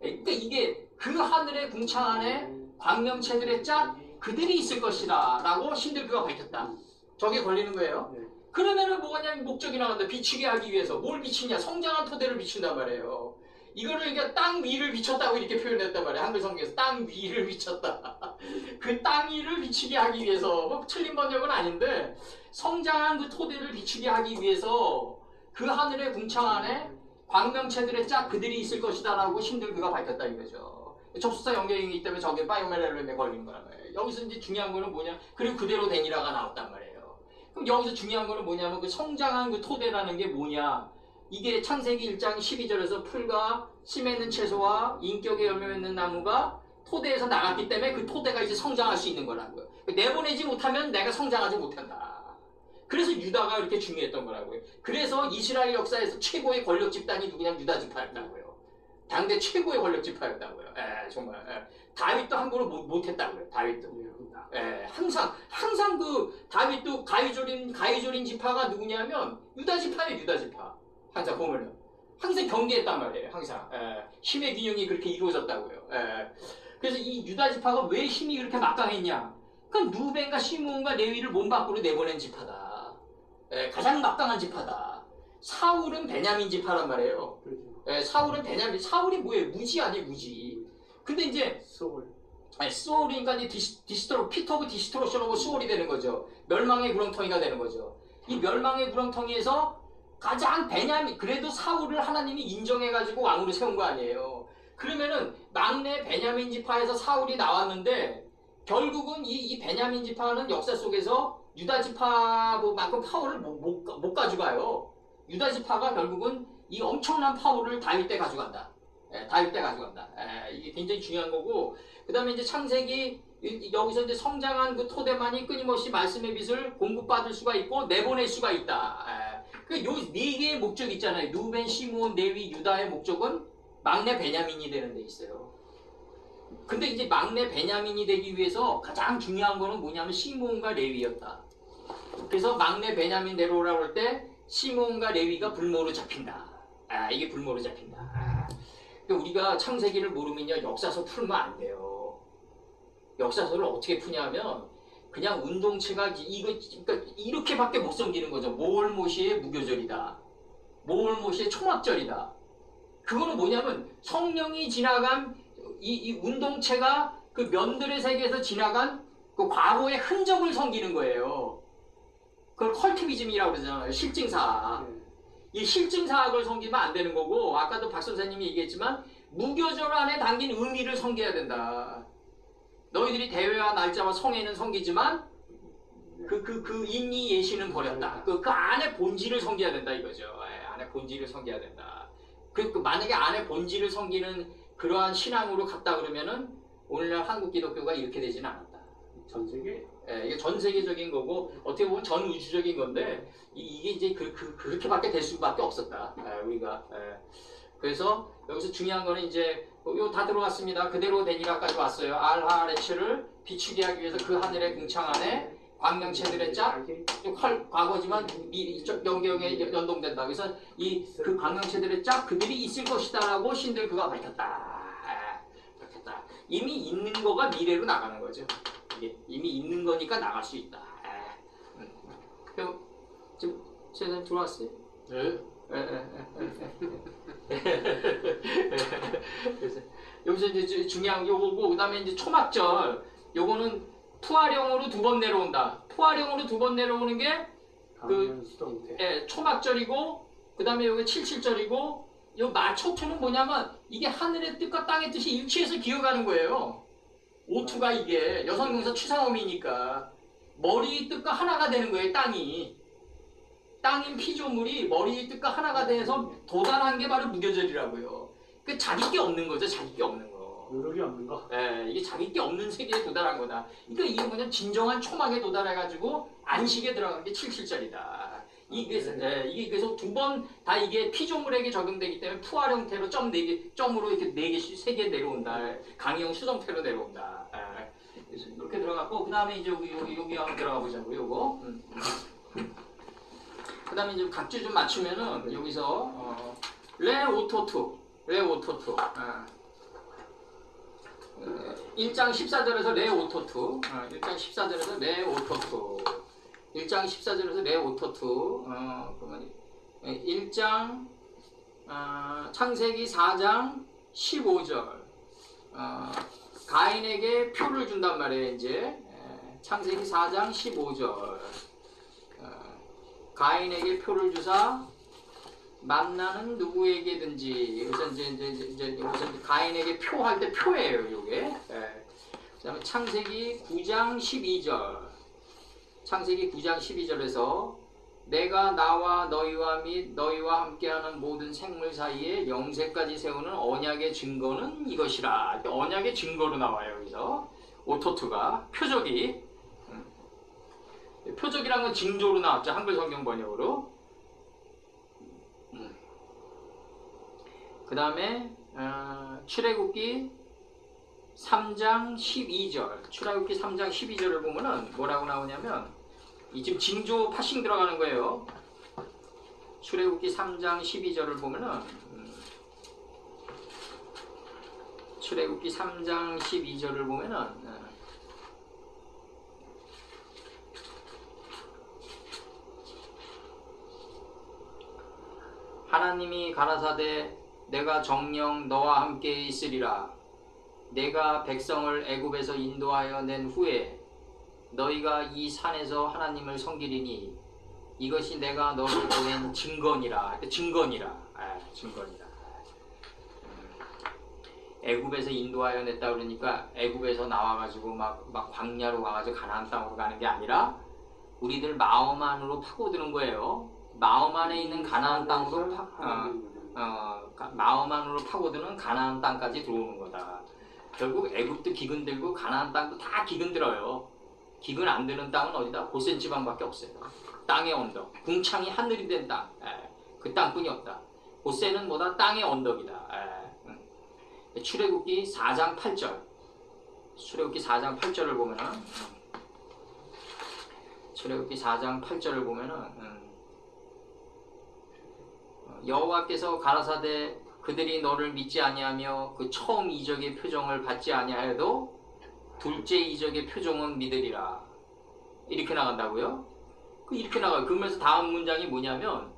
그러니까 이게 그 하늘의 궁창 안에 광명체들의 짝 그들이 있을 것이다 라고 신들 그가 밝혔다. 저게 걸리는 거예요. 그러면은 뭐가냐면 목적이 나간다. 비추게 하기 위해서. 뭘 비추냐? 성장한 토대를 비춘단 말이에요. 이거를 그러니까 땅 위를 비췄다고 이렇게 표현했단 말이에요. 한글 성경에서 땅 위를 비췄다. 그 땅 위를 비추게 하기 위해서, 틀린 번역은 아닌데, 성장한 그 토대를 비추게 하기 위해서 그 하늘의 궁창 안에 광명체들의 짝 그들이 있을 것이다 라고 신들 그가 밝혔다 이거죠. 접속사 연결이기 때문에 저게 바이오멜렐렘에 걸리는 거란 말이에요. 여기서 이제 중요한 거는 뭐냐? 그리고 그대로 되니라가 나왔단 말이에요. 그럼 여기서 중요한 거는 뭐냐면 그 성장한 그 토대라는 게 뭐냐? 이게 창세기 1장 12절에서 풀과 씨 맺는 채소와 인격에 열매 맺는 나무가 토대에서 나갔기 때문에 그 토대가 이제 성장할 수 있는 거라고요. 내보내지 못하면 내가 성장하지 못한다. 그래서 유다가 이렇게 중요했던 거라고요. 그래서 이스라엘 역사에서 최고의 권력 집단이 누구냐면 유다 지파였다고요. 당대 최고의 권력 지파였다고요. 정말. 다윗도 함부로 못했다고요. 다윗도. 항상 그 다윗도 가이조린 지파가 누구냐면 유다 지파예요. 유다 지파. 항상 보면은 항상 경계했단 말이에요. 항상 힘의 균형이 그렇게 이루어졌다고요. 그래서 이 유다 지파가 왜 힘이 그렇게 막강했냐? 그러니까 누벤과 시므온과 레위를 몸 밖으로 내보낸 지파다. 가장 막강한 지파다. 사울은 베냐민 지파란 말이에요. 사울은 베냐민. 사울이 뭐예요? 무지 아니에요, 무지. 근데 이제 소울이니까 피터 오브 디스트로션하고 소울이 되는 거죠. 멸망의 구렁텅이가 되는 거죠. 이 멸망의 구렁텅이에서 가장 베냐민, 그래도 사울을 하나님이 인정해가지고 왕으로 세운 거 아니에요. 그러면은 막내 베냐민 지파에서 사울이 나왔는데 결국은 이 베냐민 지파는 역사 속에서 유다 지파만큼 파워를 못 가져가요. 유다 지파가 결국은 이 엄청난 파워를 다윗 때 가져간다. 다윗 때 가져간다. 이게 굉장히 중요한 거고, 그 다음에 이제 창세기 여기서 이제 성장한 그 토대만이 끊임없이 말씀의 빛을 공급받을 수가 있고 내보낼 수가 있다. 그 요 네 개의 목적 있잖아요. 누벤, 시므온, 레위, 유다의 목적은 막내 베냐민이 되는 데 있어요. 근데 이제 막내 베냐민이 되기 위해서 가장 중요한 거는 뭐냐면 시므온과 레위였다. 그래서 막내 베냐민 내려오라고 할 때 시므온과 레위가 불모로 잡힌다. 이게 불모로 잡힌다. 그러니까 우리가 창세기를 모르면요, 역사서 풀면 안 돼요. 역사서를 어떻게 푸냐면 그냥 운동체가 그러니까 이렇게밖에 못 섬기는 거죠. 모월모시의 무교절이다. 모월모시의 초막절이다. 그거는 뭐냐면 성령이 지나간 이 운동체가 그 면들의 세계에서 지나간 그 과거의 흔적을 섬기는 거예요. 그걸 컬티비즘이라고 그러잖아요. 실증사학. 이 실증사학을 섬기면 안 되는 거고, 아까도 박 선생님이 얘기했지만 무교절 안에 담긴 의미를 섬겨야 된다. 너희들이 대회와 날짜와 성회는 섬기지만 그 인이 예시는 버렸다. 그 안에 본질을 섬겨야 된다 이거죠. 안에 본질을 섬겨야 된다. 만약에 안에 본질을 섬기는 그러한 신앙으로 갔다 그러면은 오늘날 한국 기독교가 이렇게 되지는 않았다. 전 세계? 이게 전 세계적인 거고 어떻게 보면 전 우주적인 건데 이게 이제 그렇게밖에 될 수밖에 없었다. 우리가. 그래서 여기서 중요한 거는 이제 요 다 들어왔습니다. 그대로 되니라까지 왔어요. 알하레츠를 비추게 하기 위해서 그 하늘의 궁창 안에 광명체들의 짝, 과거지만 연경에 연동된다. 그래서 그 광명체들의 짝 그들이 있을 것이다라고 신들 그가 밝혔다. 밝혔다. 이미 있는 거가 미래로 나가는 거죠. 이게 이미 있는 거니까 나갈 수 있다. 그럼 지금 세상 들어왔어요? 네. 그래서 여기서 이제 중요한 요거고, 그 다음에 이제 초막절, 요거는 투하령으로 2번 내려온다. 투하령으로 2번 내려오는 게 초막절이고, 그 다음에 요게 77절이고, 요 마초투는 뭐냐면 이게 하늘의 뜻과 땅의 뜻이 일치해서 기어가는 거예요. 오투가 이게 여성명사 추상어미니까 머리의 뜻과 하나가 되는 거예요. 땅인 피조물이 머리의 뜻과 하나가 돼서 도달한 게 바로 무교절이라고요. 그 자기 게 없는 거죠. 자기 게 없는 거. 노력이 없는 거. 이게 자기 게 없는 세계에 도달한 거다. 그러니까 이게 뭐냐면 진정한 초막에 도달해가지고 안식에 들어간 게 77절이다. 이게 그래서 2번 다 이게 피조물에게 적용되기 때문에 푸알 형태로 점으로 이렇게 4개, 3개 내려온다. 강형 수정태로 내려온다. 그래서 이렇게 들어갔고, 그 다음에 이제 여기 한번 들어가 보자고요. 요거. 그 다음에 이제 각주 좀 맞추면은 여기서 레오토투 1장 14절에서 레오토투 1장 14절에서 레오토투 1장 14절에서 레오토투 그러면 1장 창세기 4장 15절 가인에게 표를 준단 말이에요. 이제 창세기 4장 15절 가인에게 표를 주사 만나는 누구에게든지. 그래서 이제 가인에게 표할 때 표예요, 요게. 그다음에 창세기 9장 12절. 창세기 9장 12절에서 내가 나와 너희와 및 너희와 함께하는 모든 생물 사이에 영세까지 세우는 언약의 증거는 이것이라. 언약의 증거로 나와요. 여기서 오토투가 표적이 표적이란 건 징조로 나왔죠. 한글 성경 번역으로. 그 다음에 출애굽기 3장 12절 출애굽기 3장 12절을 보면은 뭐라고 나오냐면 이 지금 징조 파싱 들어가는 거예요. 출애굽기 3장 12절을 보면은 출애굽기 3장 12절을 보면은 하나님이 가라사대 내가 정녕 너와 함께 있으리라. 내가 백성을 애굽에서 인도하여 낸 후에 너희가 이 산에서 하나님을 섬기리니 이것이 내가 너를 보낸 증거니라. 증거니라. 증거니라. 애굽에서 인도하여 냈다 그러니까 애굽에서 나와가지고 막 광야로 가가지고 가나안 땅으로 가는 게 아니라 우리들 마음 안으로 파고드는 거예요. 마음 안에 있는 가나안 땅으로 마음 안으로 파고드는 가나안 땅까지 들어오는 거다. 결국 애굽도 기근 들고 가나안 땅도 다 기근 들어요. 기근 안 드는 땅은 어디다? 고센 지방밖에 없어요. 땅의 언덕, 궁창이 하늘이 된 땅, 그 땅뿐이 없다. 고센은 뭐다? 땅의 언덕이다. 출애굽기 4장 8절, 출애굽기 4장 8절을 보면은, 출애굽기 4장 8절을 보면은 여호와께서 가라사대 그들이 너를 믿지 아니하며 그 처음 이적의 표정을 받지 아니하여도 둘째 이적의 표정은 믿으리라. 이렇게 나간다고요? 이렇게 나가요. 그러면서 다음 문장이 뭐냐면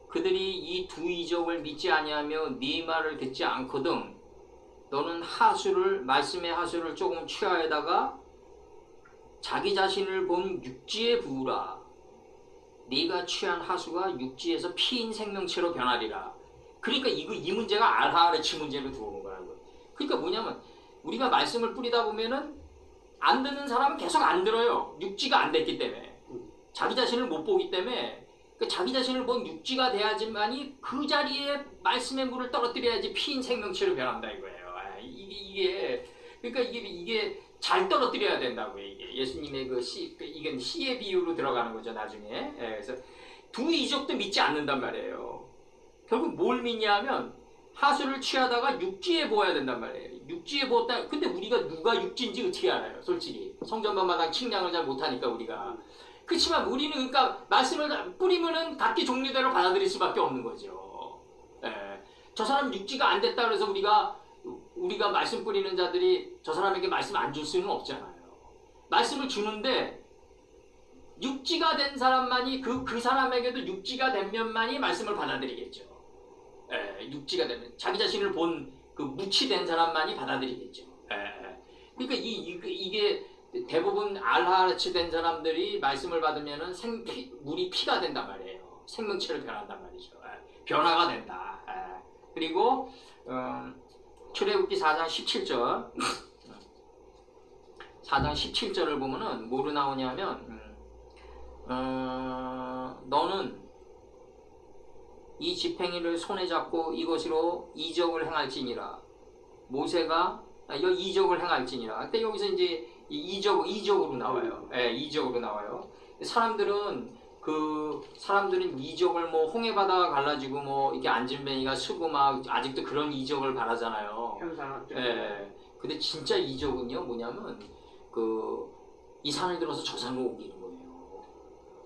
그들이 이 두 이적을 믿지 아니하며 네 말을 듣지 않거든 너는 하수를 말씀의 하수를 조금 취하에다가 자기 자신을 본 육지에 부으라. 네가 취한 하수가 육지에서 피인 생명체로 변하리라. 그러니까 이 문제가 알하르치 문제로 들어오는 거라고요. 그러니까 뭐냐면 우리가 말씀을 뿌리다 보면은 안 듣는 사람은 계속 안 들어요. 육지가 안 됐기 때문에. 자기 자신을 못 보기 때문에 자기 자신을 본 육지가 돼야지만이 그 자리에 말씀의 물을 떨어뜨려야지 피인 생명체로 변한다 이거예요. 이게 잘 떨어뜨려야 된다고요. 이게 예수님의 이건 시의 비유로 들어가는 거죠 나중에. 그래서 두 이적도 믿지 않는단 말이에요. 결국 뭘 믿냐면 하수를 취하다가 육지에 보아야 된단 말이에요. 육지에 보았다. 근데 우리가 누가 육지인지 어떻게 알아요? 솔직히 성전반마당 측량을 잘 못하니까 우리가. 그렇지만 우리는 그러니까 말씀을 뿌리면은 각기 종류대로 받아들일 수밖에 없는 거죠. 저 사람 육지가 안 됐다 그래서 우리가 말씀 뿌리는 자들이 저 사람에게 말씀 안 줄 수는 없잖아요. 말씀을 주는데 육지가 된 사람만이 그 사람에게도 육지가 된 면만이 말씀을 받아들이겠죠. 육지가 되면 자기 자신을 본 그 무치된 사람만이 받아들이겠죠. 그러니까 이게 대부분 알하르치 된 사람들이 말씀을 받으면은 물이 피가 된단 말이에요. 생명체로 변한단 말이죠. 변화가 된다. 그리고 출애굽기 4장 17절 4장 17절을 보면은 뭐로 나오냐면 너는 이 지팽이를 손에 잡고 이것으로 이적을 행할지니라. 모세가 이적을 행할지니라. 근데 여기서 이제 이적으로 나와요. 이적으로 나와요. 사람들은 이적을 뭐 홍해바다가 갈라지고 뭐 이렇게 안진뱅이가 쓰고 막 아직도 그런 이적을 바라잖아요. 근데 진짜 이적은요 뭐냐면 이 산을 들어서 저 산으로 옮기는 거예요.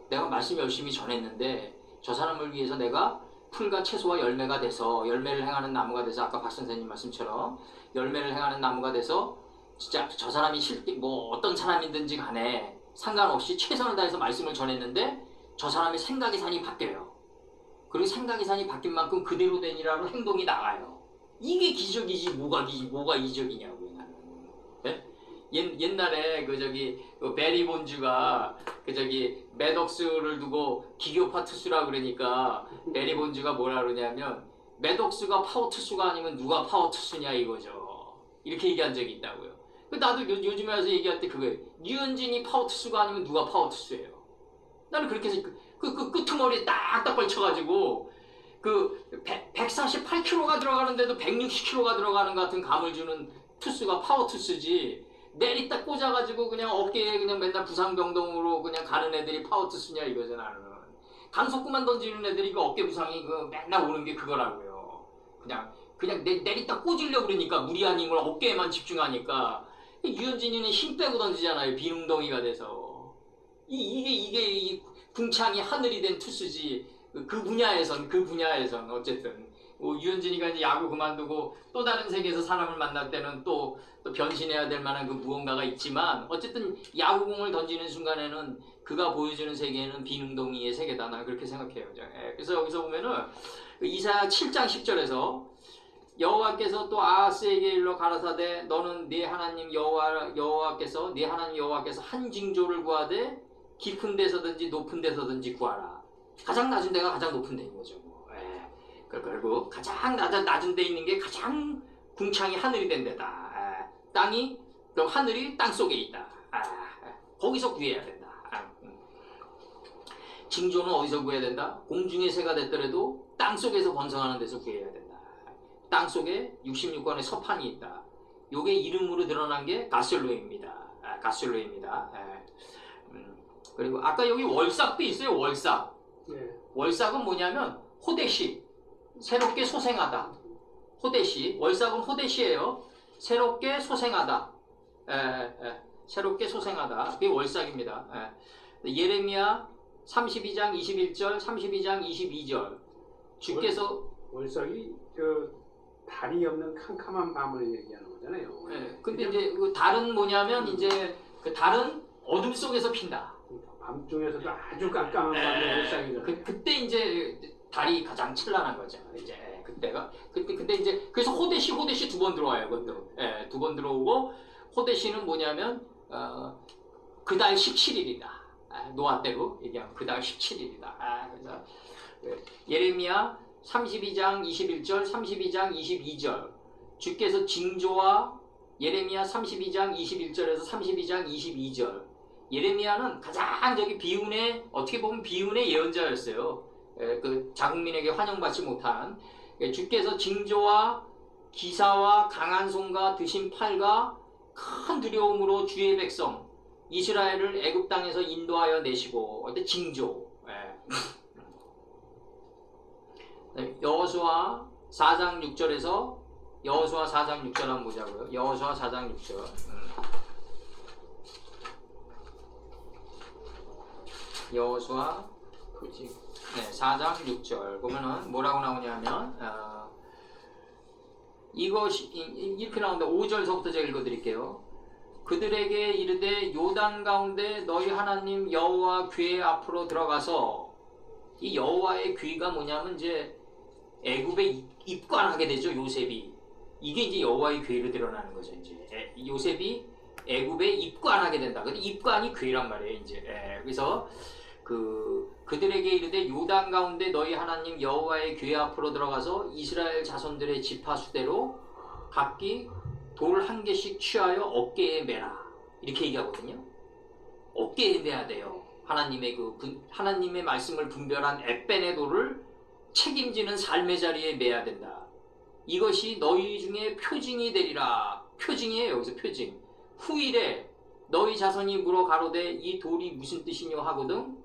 내가 말씀 열심히 전했는데 저 사람을 위해서 내가 풀과 채소와 열매가 돼서 열매를 행하는 나무가 돼서 아까 박 선생님 말씀처럼 열매를 행하는 나무가 돼서 진짜 저 사람이 뭐 어떤 사람이든지 간에 상관없이 최선을 다해서 말씀을 전했는데 저 사람의 생각의 산이 바뀌어요. 그리고 생각의 산이 바뀐 만큼 그대로 되니라는 행동이 나가요. 이게 기적이지 뭐가 이적이냐고요 나는. 네? 옛날에 베리 본즈가 매덕스를 두고 기교파 투수라 그러니까 베리 본즈가 뭐라 그러냐면 매덕스가 파워 투수가 아니면 누가 파워 투수냐 이거죠. 이렇게 얘기한 적이 있다고요. 나도 요즘에 와서 얘기할 때 그거예요. 류현진이 파워 투수가 아니면 누가 파워 투수예요. 나는 그렇게 해서 그 끄트머리 딱딱 걸쳐가지고 그 148kg가 들어가는데도 160kg가 들어가는 것 같은 감을 주는 투수가 파워 투수지. 내리 딱 꽂아가지고 그냥 어깨에 그냥 맨날 부상병동으로 그냥 가는 애들이 파워 투수냐 이거죠 나는. 강속구만 던지는 애들이 그 어깨 부상이 그 맨날 오는 게 그거라고요. 그냥 내리 딱 꽂으려고 그러니까 무리한 힘을 어깨에만 집중하니까 유현진이는 힘 빼고 던지잖아요. 비웅덩이가 돼서. 이게 궁창이 하늘이 된 투수지. 그 분야에선 어쨌든 유현진이가 이제 야구 그만두고 또 다른 세계에서 사람을 만날 때는 또 변신해야 될 만한 그 무언가가 있지만 어쨌든 야구공을 던지는 순간에는 그가 보여주는 세계는 비능동이의 세계다. 나는 그렇게 생각해요. 그래서 여기서 보면은 이사야 7장 10절에서 여호와께서 또 아하스에게 일러 가라사대 너는 네 하나님 여호와께서 네 하나님 여호와께서 한 징조를 구하되 깊은 데서든지 높은 데서든지 구하라. 가장 낮은 데가 가장 높은 데인 거죠. 그리고 가장 낮은 데 있는 게 가장 궁창이 하늘이 된 데다. 땅이 그럼 하늘이 땅 속에 있다. 거기서 구해야 된다. 징조는 어디서 구해야 된다? 공중의 새가 됐더라도 땅 속에서 번성하는 데서 구해야 된다. 땅 속에 66권의 서판이 있다. 요게 이름으로 드러난 게 가슬로입니다. 가슬로입니다. 그리고 아까 여기 월삭도 있어요. 월삭. 월삭은 뭐냐면 호데시, 새롭게 소생하다. 호데시, 월삭은 호데시예요. 새롭게 소생하다. 새롭게 소생하다. 그게 월삭입니다. 예레미야 32장 21절, 32장 22절. 주께서 월삭이 달이 없는 캄캄한 밤을 얘기하는 거잖아요. 근데 이제 그 달은 뭐냐면 이제 그 달은 어둠 속에서 핀다. 밤중에서도 아주 깜깜한 밤에 월삭이잖아요. 그때 이제 달이 가장 찬란한 거죠. 이제 그때 이제 그래서 호데시 두 번 들어와요. 그것도 두 번 들어오고 호데시는 뭐냐면 그 달 17일이다. 노아 때로 얘기하면 그 달 17일이다. 그래서 예레미야 32장 21절, 32장 22절 주께서 징조와 예레미야 32장 21절에서 32장 22절 예레미야는 가장 비운의 어떻게 보면 비운의 예언자였어요. 그 자국민에게 환영받지 못한 주께서 징조와 기사와 강한 손과 드신 팔과 큰 두려움으로 주의 백성 이스라엘을 애굽 땅에서 인도하여 내시고 징조. 여호수아 4장 6절에서 여호수아 4장 6절 한번 보자고요. 여호수아 4장 6절. 여호수아 4장 6절 보면은 뭐라고 나오냐면 이것이 이렇게 나오는데 5절서부터 제가 읽어드릴게요. 그들에게 이르되 요단 가운데 너희 하나님 여호와 궤 앞으로 들어가서 이 여호와의 궤가 뭐냐면 이제 애굽에 입관하게 되죠. 요셉이 이게 이제 여호와의 궤로 드러나는 거죠. 이제 요셉이 애굽에 입관하게 된다. 근데 입관이 궤란 말이에요. 이제 그래서 그들에게 이르되 요단 가운데 너희 하나님 여호와의 궤 앞으로 들어가서 이스라엘 자손들의 지파수대로 각기 돌 한 개씩 취하여 어깨에 매라 이렇게 얘기하거든요. 어깨에 매야 돼요. 하나님의 말씀을 분별한 에벤의 돌을 책임지는 삶의 자리에 매야 된다. 이것이 너희 중에 표징이 되리라. 표징이에요. 여기서 표징. 후일에 너희 자손이 물어 가로되 이 돌이 무슨 뜻이뇨 하거든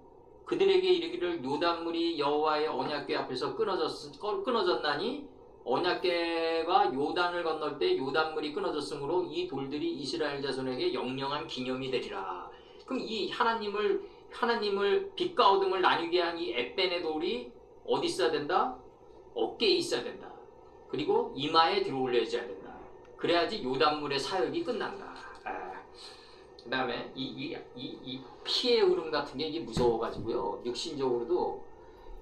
그들에게 이르기를 요단물이 여호와의 언약궤 앞에서 끊어졌나니 언약궤가 요단을 건널 때 요단물이 끊어졌으므로 이 돌들이 이스라엘 자손에게 영영한 기념이 되리라. 그럼 이 하나님을 빛과 어둠을 나뉘게 한 이 에벤의 돌이 어디 있어야 된다? 어깨에 있어야 된다. 그리고 이마에 들어올려져야 된다. 그래야지 요단물의 사역이 끝난다. 그 다음에 이 피의 흐름 같은 게 이게 무서워가지고요. 육신적으로도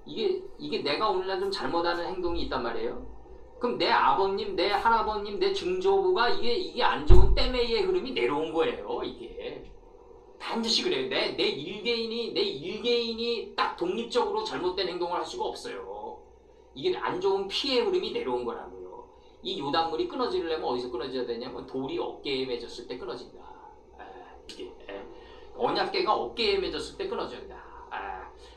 이게 내가 오늘날 좀 잘못하는 행동이 있단 말이에요. 그럼 내 아버님, 내 할아버님, 내 증조부가 이게 안 좋은 때매의 흐름이 내려온 거예요. 이게 반드시 그래요. 내 일개인이 딱 독립적으로 잘못된 행동을 할 수가 없어요. 이게 안 좋은 피의 흐름이 내려온 거라고요. 이 요단물이 끊어지려면 어디서 끊어져야 되냐면 돌이 어깨에 맺었을 때 끊어진다. 이게 언약궤가 어깨에 맺었을 때 끊어져야 된다.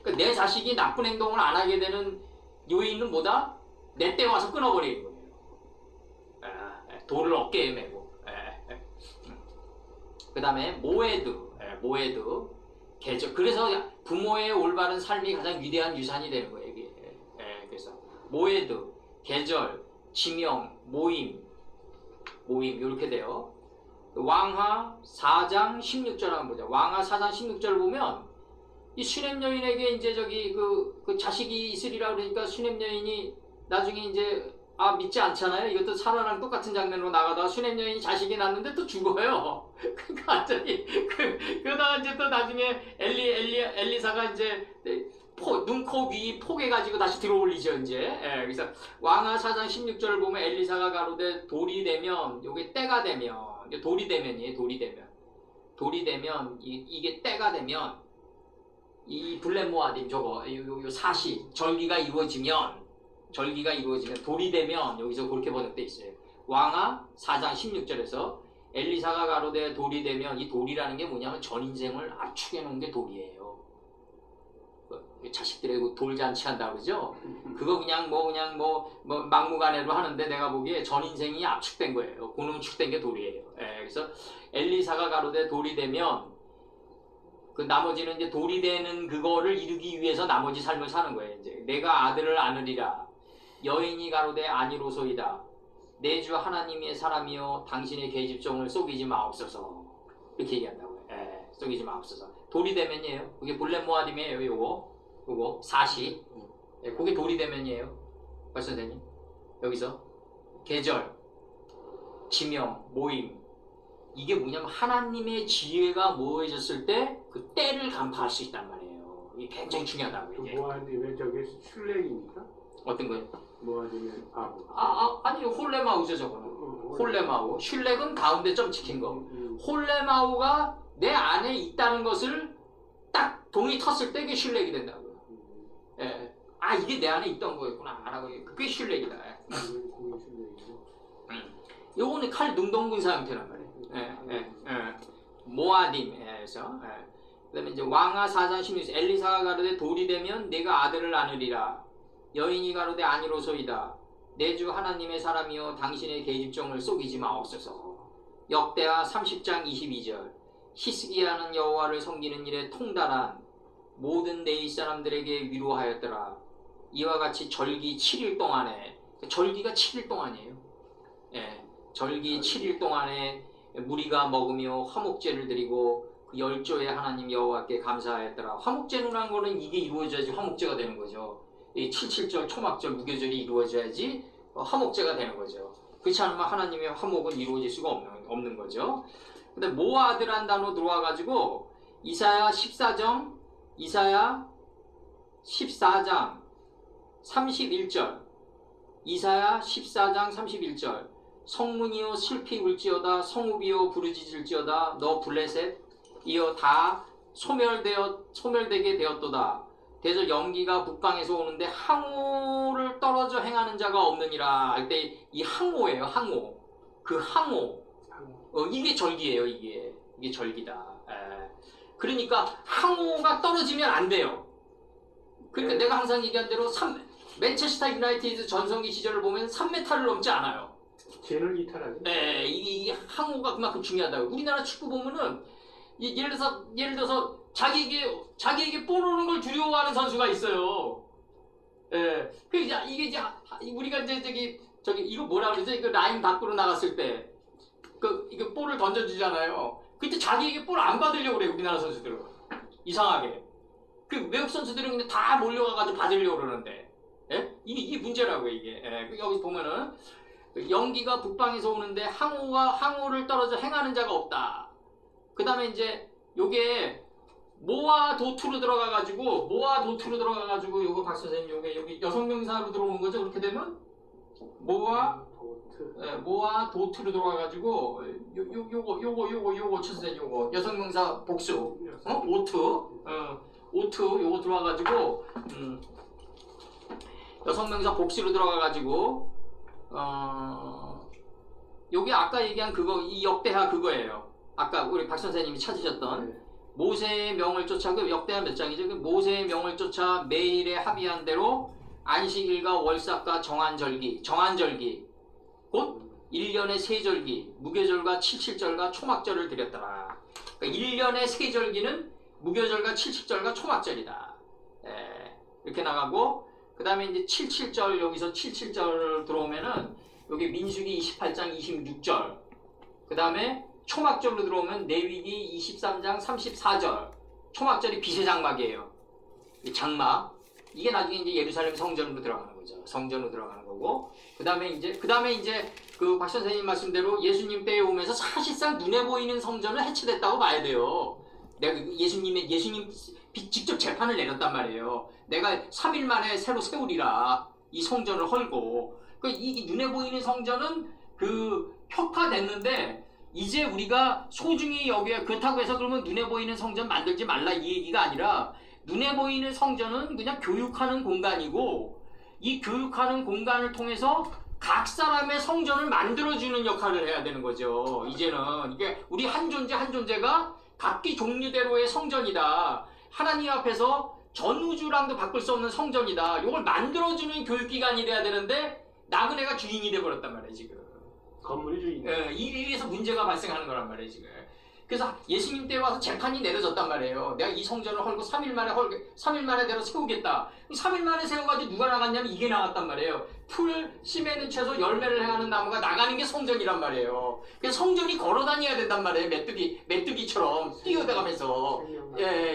그러니까 그러니까 내 자식이 나쁜 행동을 안 하게 되는 요인은 뭐다? 내 때 와서 끊어버리는 거예요. 돌을 어깨에 메고. 그 다음에 모에드, 계절. 그래서 부모의 올바른 삶이 가장 위대한 유산이 되는 거예요. 이게. 그래서 모에드, 계절, 지명, 모임 이렇게 돼요. 왕하 4장 16절 한번 보자. 왕하 4장 16절 보면 이 수냄 여인에게 이제 저기 그 자식이 있으리라 그러니까 수냄 여인이 나중에 이제 믿지 않잖아요. 이것도 살아랑 똑같은 장면으로 나가다가 수냄 여인이 자식이 낳는데 또 죽어요. 그러니까 완전히 그러다가 이제 또 나중에 엘리사가 이제 눈, 코, 귀 포개가지고 다시 들어올리죠 이제. 그래서 왕하 4장 16절을 보면 엘리사가 가로되 돌이 되면 요게 때가 되면 돌이 되면이에요. 돌이 되면 이게 때가 되면 이 블렘모아딤 저거 요 사시 절기가 이루어지면 돌이 되면 여기서 그렇게 번역돼 있어요. 왕하 4장 16절에서 엘리사가 가로되 돌이 되면 이 돌이라는 게 뭐냐면 전 인생을 압축해 놓은 게 돌이에요. 자식들의 돌잔치 한다 그러죠. 그거 그냥 막무가내로 하는데 내가 보기에 전 인생이 압축된 거예요. 고농축된 게 돌이에요. 그래서 엘리사가 가로되 돌이 되면 그 나머지는 이제 돌이 되는 그거를 이루기 위해서 나머지 삶을 사는 거예요. 이제 내가 아들을 안으리라. 여인이 가로되 아니로소이다. 내 주 하나님의 사람이여 당신의 계집종을 속이지 마옵소서. 이렇게 얘기한다고요. 속이지 마옵소서. 돌이 되면이에요. 그게 블렘모아딤이에요. 요거 사시. 그게 돌이 되면이에요. 박 선생님. 여기서 계절, 지명, 모임. 이게 뭐냐면 하나님의 지혜가 모여졌을 때 그 때를 간파할 수 있단 말이에요. 이게 굉장히 중요하다고. 이게. 모아님의 저게 슐렉입니까? 어떤 거요? 모아님의 아부. 아니 홀레마우죠 저거는. 홀레마우. 슐렉은 가운데 점 찍힌 거. 홀레마우가 내 안에 있다는 것을 딱 동이 텄을 때 그게 슐렉이 된다고요. 이게 내 안에 있던 거였구나. 라고 그게 슐렉이다. 요거는 칼 능동군사 형태란 말이에요. 모아딤에서. 그 다음에 이제 왕하 4장 16절 엘리사가 가로되 돌이 되면 내가 아들을 안으리라. 여인이 가로되 아니로소이다. 내 주 하나님의 사람이여 당신의 계집종을 속이지 마옵소서. 역대하 30장 22절 히스기야는 여호와를 섬기는 일에 통달한 모든 내일 사람들에게 위로하였더라. 이와 같이 절기 7일 동안에 절기가 7일 동안이에요. 절기 7일 동안에 무리가 먹으며 화목제를 드리고 그 열조의 하나님 여호와께 감사하였더라. 화목제라는 거는 이게 이루어져야지 화목제가 되는 거죠. 이 77절 초막절 무교절이 이루어져야지 화목제가 되는 거죠. 그렇지 않으면 하나님의 화목은 이루어질 수가 없는 거죠. 근데 모아드란 단어 들어와가지고 이사야 14장 31절 이사야 14장 31절 성문이여 슬피 울지어다 성읍이여 부르짖을지어다 너 블레셋 이어 다 소멸되게 되었도다. 대저 연기가 북방에서 오는데 항오를 떨어져 행하는 자가 없느니라 할 때 이 항오예요. 항오. 그 항오. 이게 절기예요. 이게 절기다. 그러니까 항오가 떨어지면 안 돼요. 그러니까 내가 항상 얘기한 대로 맨체스터 유나이티드 전성기 시절을 보면 3m를 넘지 않아요. 쟤를 이탈하죠. 이 항오가 그만큼 중요하다고. 우리나라 축구 보면은 예를 들어서 자기에게 볼 오는 걸 두려워하는 선수가 있어요. 이게 이제 우리가 이제 저기 이거 뭐라 그러죠? 이거 라인 밖으로 나갔을 때 이거 볼을 던져주잖아요. 그때 자기에게 볼 안 받으려고 그래 우리나라 선수들은. 이상하게. 그 외국 선수들은 근데 다 몰려가가지고 받으려고 그러는데. 이게 문제라고요 이게. 여기 보면은 연기가 북방에서 오는데 항오를 떨어져 행하는 자가 없다. 그 다음에 이제 요게 모아 도투로 들어가가지고 요거 박 선생님 요게 여기 여성명사로 들어오는 거죠. 그렇게 되면 모아 도투로 들어가가지고 요거 선생님 요거 여성명사 복수 오트 요거 들어와가지고 여성명사 복수로 들어가가지고 요게 아까 얘기한 그거 이 역대하 그거예요. 아까 우리 박 선생님이 찾으셨던 모세의 명을 쫓아, 그 역대하 몇 장이죠? 그 모세의 명을 쫓아 매일에 합의한 대로 안식일과 월삭과 정한절기 곧 1년의 세절기, 무교절과 칠칠절과 초막절을 드렸더라. 그러니까 1년의 세절기는 무교절과 칠칠절과 초막절이다. 이렇게 나가고, 그 다음에 이제 칠칠절, 여기서 칠칠절 들어오면은 여기 민수기 28장 26절, 그 다음에 초막절로 들어오면 레위기 23장 34절. 초막절이 빛의 장막이에요. 장막. 이게 나중에 이제 예루살렘 성전으로 들어가는 거죠. 성전으로 들어가는 거고. 그 다음에 이제 그 박 선생님 말씀대로 예수님 때에 오면서 사실상 눈에 보이는 성전은 해체됐다고 봐야 돼요. 내가 예수님 직접 재판을 내렸단 말이에요. 내가 3일 만에 새로 세우리라. 이 성전을 헐고. 이 눈에 보이는 성전은 혁파됐는데, 이제 우리가 소중히 여기에 그렇다고 해서 그러면 눈에 보이는 성전 만들지 말라 이 얘기가 아니라, 눈에 보이는 성전은 그냥 교육하는 공간이고, 이 교육하는 공간을 통해서 각 사람의 성전을 만들어주는 역할을 해야 되는 거죠. 이제는 이게 우리 한 존재가 각기 종류대로의 성전이다. 하나님 앞에서 전 우주랑도 바꿀 수 없는 성전이다. 이걸 만들어주는 교육기관이 돼야 되는데 나그네가 주인이 돼버렸단 말이에요 지금. 건물이 주인. 이래서 문제가 발생하는 거란 말이에요 지금. 그래서 예수님 때 와서 재판이 내려졌단 말이에요. 내가 이 성전을 헐고 3일 만에 내로 세우겠다. 3일 만에 세워가지고 누가 나갔냐면 이게 나갔단 말이에요. 풀, 씨 맺는 채소, 열매를 행하는 나무가 나가는 게 성전이란 말이에요. 그래서 성전이 걸어 다녀야 된단 말이에요. 메뚜기처럼 뛰어다가면서.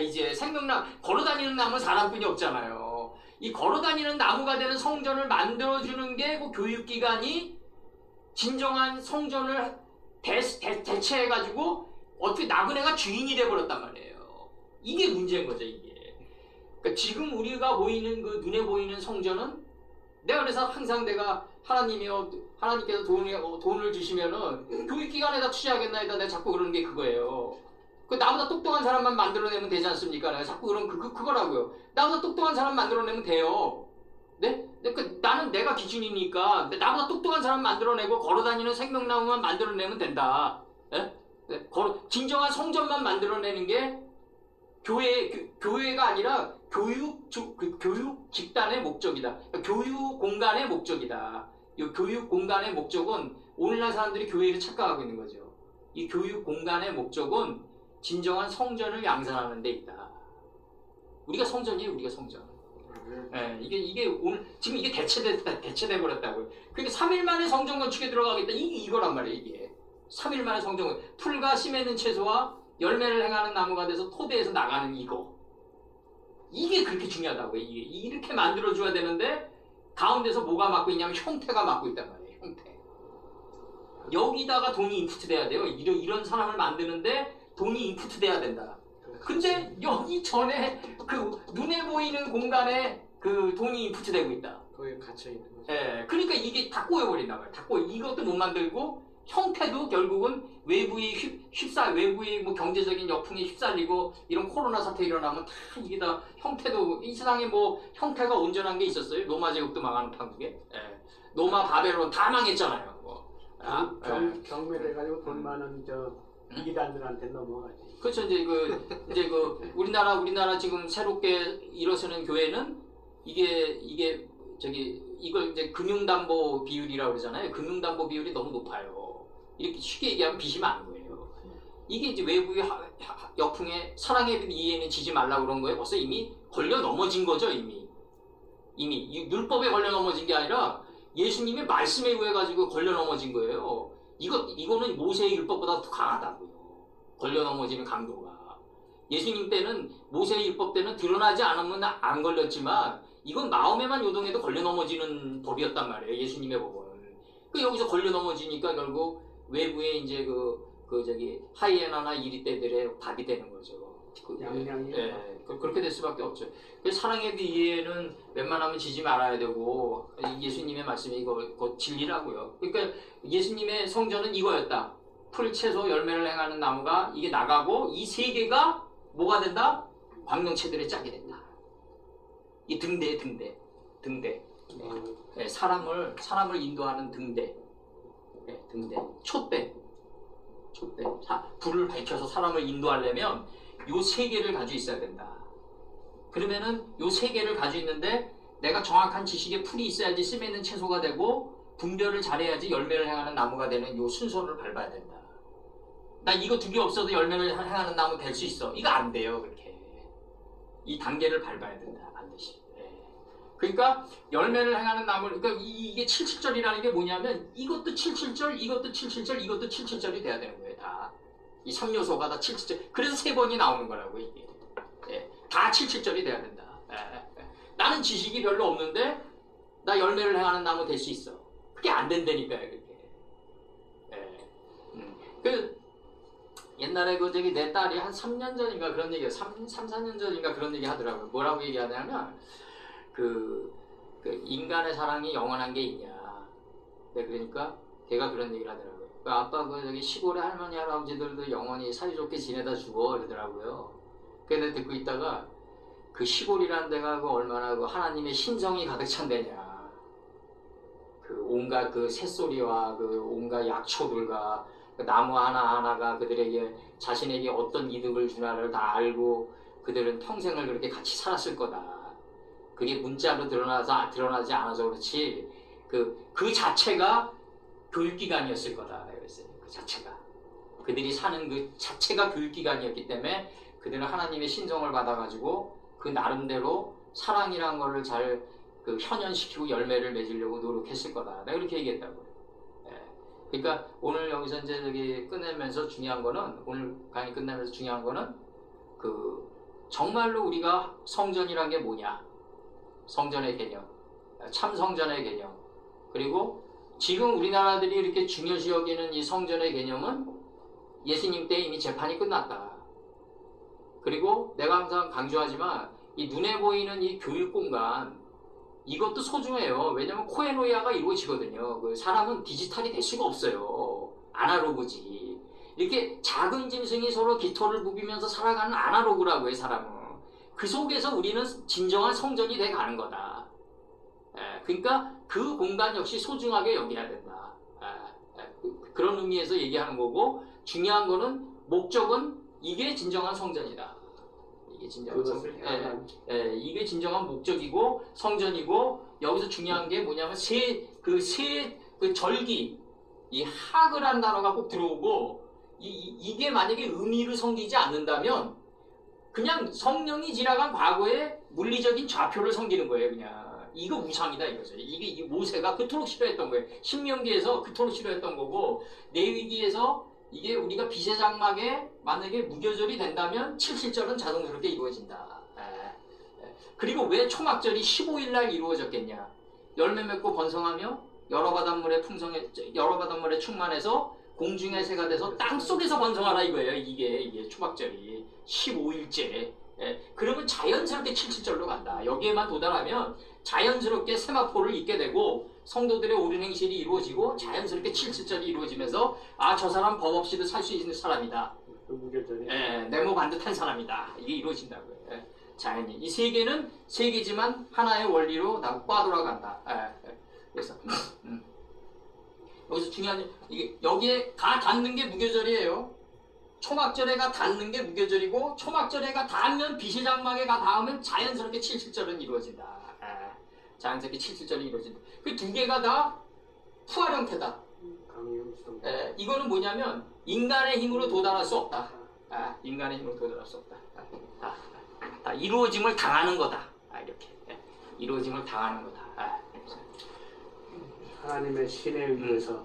이제 생명나무, 걸어 다니는 나무는 사람뿐이 없잖아요. 이 걸어 다니는 나무가 되는 성전을 만들어주는 게 그 교육기관이 진정한 성전을 대체해가지고 어떻게 나그네가 주인이 돼버렸단 말이에요. 이게 문제인 거죠, 이게. 그러니까 지금 우리가 보이는 그 눈에 보이는 성전은, 내가 그래서 항상 내가 하나님께서 돈을 주시면은 교육기관에다 투자하겠나이다 내가 자꾸 그러는 게 그거예요. 나보다 똑똑한 사람만 만들어내면 되지 않습니까? 내가 자꾸 그런 그거라고요. 나보다 똑똑한 사람 만들어내면 돼요. 네? 그러니까 나는 내가 기준이니까 나보다 똑똑한 사람 만들어내고 걸어다니는 생명나무만 만들어내면 된다. 네? 진정한 성전만 만들어내는 게 교회가 아니라 교육 집단의 목적이다. 교육 공간의 목적이다. 이 교육 공간의 목적은 오늘날 사람들이 교회를 착각하고 있는 거죠. 이 교육 공간의 목적은 진정한 성전을 양산하는 데 있다. 우리가 성전이에요, 우리가 성전. 이게 오늘 지금 이게 대체돼 버렸다고요. 그러니까 3일 만에 성전 건축에 들어가겠다. 이거란 말이에요, 이게. 3일 만에 성전, 풀과 씨 맺는 채소와 열매를 행하는 나무가 돼서 토대에서 나가는 이거. 이게 그렇게 중요하다고요. 이렇게 만들어줘야 되는데 가운데서 뭐가 막고 있냐면 형태가 막고 있단 말이에요. 형태. 여기다가 돈이 인풋 돼야 돼요. 이런 사람을 만드는데 돈이 인풋 돼야 된다. 근데 여기 전에 그 눈에 보이는 공간에 그 돈이 인풋 되고 있다. 거기에 갇혀 있는 거죠. 그러니까 이게 다 꼬여버린단 말이에요. 이것도 못 만들고 형태도 결국은 외부의 외부의 뭐 경제적인 역풍에 휩쓸리고 이런 코로나 사태 일어나면 다 이게 다 형태도, 이 세상에 뭐 형태가 온전한 게 있었어요? 로마 제국도 망하는 판국에. 로마 바벨론 다 망했잖아요. 경매를 해가지고 돈 많은 이단들한테 넘어가지. 그렇죠. 이제 우리나라 지금 새롭게 일어서는 교회는 이걸 이제 금융담보 비율이라고 그러잖아요. 금융담보 비율이 너무 높아요. 이렇게 쉽게 얘기하면 빚이 많은 거예요. 이게 이제 외부의 역풍에 사랑의 이해는 지지 말라고 그런 거예요. 벌써 이미 걸려 넘어진 거죠, 이미. 이 율법에 걸려 넘어진 게 아니라 예수님의 말씀에 의해 가지고 걸려 넘어진 거예요. 이거는 모세의 율법보다 더 강하다고요. 걸려 넘어지는 강도가. 예수님 때는 모세의 율법 때는 드러나지 않으면 안 걸렸지만 이건 마음에만 요동해도 걸려 넘어지는 법이었단 말이에요. 예수님의 법은. 여기서 걸려 넘어지니까 결국 외부에 이제 하이에나나 이리떼들의 답이 되는 거죠. 그렇게 될 수밖에 없죠. 사랑의 비유에는 웬만하면 지지 말아야 되고 예수님의 말씀이 이거 진리라고요. 그러니까 예수님의 성전은 이거였다. 풀, 채소, 열매를 행하는 나무가 이게 나가고 이 세 개가 뭐가 된다? 광명체들의 짝이 된다. 이 등대. 사람을 인도하는 등대. 촛대. 불을 밝혀서 사람을 인도하려면 요 세 개를 가지고 있어야 된다. 그러면은 요 세 개를 가지고 있는데 내가 정확한 지식의 풀이 있어야지 씨 맺는 채소가 되고 분별을 잘해야지 열매를 행하는 나무가 되는 요 순서를 밟아야 된다. 나 이거 두 개 없어도 열매를 행하는 나무 될 수 있어. 이거 안 돼요. 그렇게. 이 단계를 밟아야 된다. 반드시. 예. 그러니까 열매를 행하는 나무, 그러니까 이게 77절이라는 게 뭐냐면 이것도 77절, 이것도 77절, 이것도 77절이 돼야 되는 거예요. 다. 이 3요소가 다 77절. 그래서 세 번이 나오는 거라고 이게. 예. 다 77절이 돼야 된다. 예. 나는 지식이 별로 없는데 나 열매를 행하는 나무 될 수 있어. 그게 안 된다니까요. 그게. 예. 그 옛날에 내 딸이 한 3년 전인가 그런 얘기, 4년 전인가 그런 얘기 하더라고요. 뭐라고 얘기하냐면, 그 인간의 사랑이 영원한 게 있냐. 네, 그러니까 걔가 그런 얘기를 하더라고요. 아빠 시골의 할머니, 할아버지들도 영원히 사이좋게 지내다 죽어. 이러더라고요. 그래서 듣고 있다가 그 시골이라는 데가 얼마나 하나님의 신성이 가득 찬 데냐. 온갖 새소리와 온갖 약초들과 나무 하나하나가 그들에게 자신에게 어떤 이득을 주나를 다 알고 그들은 평생을 그렇게 같이 살았을 거다. 그게 문자로 드러나지 않아서 그렇지 그 자체가 교육기관이었을 거다. 그랬어요. 그 자체가. 그들이 사는 그 자체가 교육기관이었기 때문에 그들은 하나님의 신성을 받아가지고 그 나름대로 사랑이라는 거를 잘 현현시키고 열매를 맺으려고 노력했을 거다. 내가 그렇게 얘기했다고요. 그러니까 오늘 여기서 이제 끝내면서 중요한 거는, 오늘 강의 끝내면서 중요한 거는 정말로 우리가 성전이란 게 뭐냐, 성전의 개념, 참성전의 개념, 그리고 지금 우리나라들이 이렇게 중요시 여기는 이 성전의 개념은 예수님 때 이미 재판이 끝났다. 그리고 내가 항상 강조하지만 이 눈에 보이는 이 교육 공간, 이것도 소중해요. 왜냐면 코에노이아가 이루어지거든요. 사람은 디지털이 될 수가 없어요. 아날로그지. 이렇게 작은 짐승이 서로 깃털을 부비면서 살아가는 아날로그라고요, 사람은. 그 속에서 우리는 진정한 성전이 돼 가는 거다. 그러니까 그 공간 역시 소중하게 여겨야 된다. 그런 의미에서 얘기하는 거고, 중요한 거는 목적은 이게 진정한 성전이다. 이게 진정한 성전. 이게 진정한 목적이고 성전이고, 여기서 중요한 게 뭐냐면 그 절기, 이 학이라는 단어가 꼭 들어오고, 이게 만약에 의미를 섬기지 않는다면 그냥 성령이 지나간 과거의 물리적인 좌표를 섬기는 거예요. 그냥 이거 우상이다 이거죠. 이 모세가 그토록 싫어했던 거예요. 신명기에서 그토록 싫어했던 거고, 레위기에서 이게 우리가 빛의 장막에 만약에 무교절이 된다면 77절은 자동스럽게 이루어진다. 그리고 왜 초막절이 15일 날 이루어졌겠냐? 열매 맺고 번성하며 여러 바닷물에 충만해서 공중의 새가 돼서 땅 속에서 번성하라 이거예요. 이게 초막절이 15일째. 그러면 자연스럽게 77절로 간다. 여기에만 도달하면 자연스럽게 세마포를 잊게 되고 성도들의 옳은 행실이 이루어지고 자연스럽게 77절이 이루어지면서 저 사람 법 없이도 살 수 있는 사람이다. 내모 반듯한 사람이다. 이게 이루어진다고요. 자연이. 이 세 개는 세 개지만 하나의 원리로 다 꽈돌아간다. 그래서 여기서 중요한 이게 여기에 다 닿는 게 무교절이에요. 초막절에가 닿는 게 무교절이고, 초막절에가 닿으면 빛의 장막에 닿으면 자연스럽게 77절은 이루어진다. 자연스럽게 77절이 이루어진다. 그 두 개가 다 푸활 형태다. 이거는 뭐냐면 인간의 힘으로 도달할 수 없다. 인간의 힘으로 도달할 수 없다. 다 이루어짐을 당하는 거다. 이렇게 이루어짐을 당하는 거다. 하나님의 신에 의해서,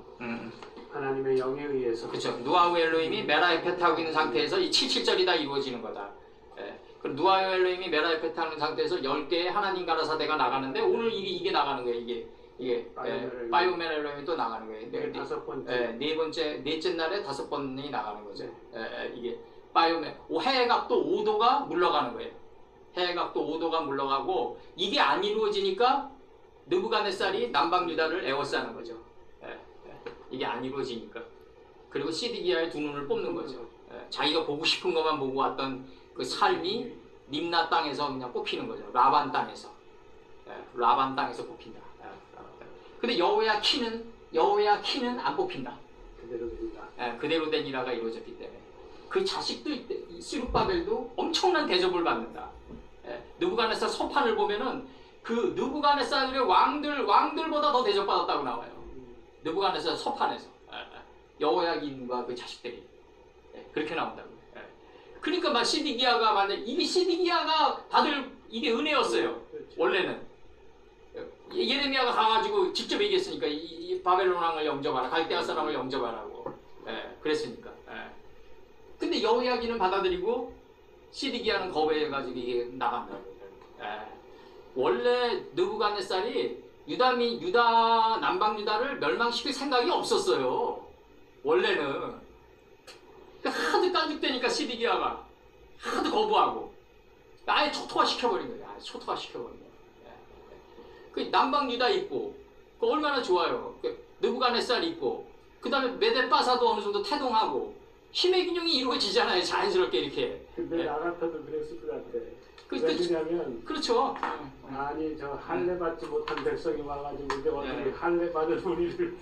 하나님의 영에 의해서. 그렇죠. 누아우 엘로힘이 메라에페 타고 있는 상태에서 이 77절이 이루어지는 거다. 그럼 누아우 엘로힘이 메라에페 타는 상태에서 10개의 하나님 가라사대가 나가는데, 오늘 이게 나가는 거예요. 이게 바이오멘 엘로힘이 또 나가는 거예요. 다섯 번째. 넷째 날에 5번이 나가는 거죠. 이게 바이오멘. 해외각도 5도가 물러가는 거예요. 해외각도 5도가 물러가고, 이게 안 이루어지니까 느부갓네살이 남방 유다를 에워싸는 거죠. 이게 안 이루어지니까. 그리고 시드기야의 두 눈을 뽑는 거죠. 자기가 보고 싶은 것만 보고 왔던 그 삶이 림나 땅에서 그냥 뽑히는 거죠. 라반 땅에서. 라반 땅에서 뽑힌다. 근데 여호야 키는 안 뽑힌다. 그대로 된다. 그대로 된 일화가 이루어졌기 때문에. 그 자식들 스룹바벨도 엄청난 대접을 받는다. 느부갓네살 서판을 보면은 그 느부갓네살의 왕들보다 더 대접받았다고 나와요. 느부갓네살 서판에서 여호야긴과 그 자식들이 그렇게 나온다고. 그러니까 막 시디기야가 만약 이게 시디기야가 다들 이게 은혜였어요. 원래는 예레미야가 가가지고 직접 얘기했으니까 이 바벨론 왕을 영접하라, 갈대아 사람을 영접하라고. 그랬으니까. 근데 여호야긴은 받아들이고 시디기야는 거부해가지고 이게 나간다. 원래 느부갓네살이 유다 남방 유다를 멸망시킬 생각이 없었어요. 원래는 하도 깐죽대니까 시디기야가 하도 거부하고 아예 초토화 시켜버린 거예요. 아예 초토화 시켜버린 거예요. 그 남방 유다 있고 그 얼마나 좋아요. 느부갓네살 있고 그 다음에 메데바사도 어느 정도 태동하고 힘의 균형이 이루어지잖아요. 자연스럽게 이렇게. 근데 나 같아도 그랬을 것 같아. 왜냐면 그렇죠. 아니 저 할례 받지 못한 백성이 와가지고 이제 어떻게 할례 받은 우리를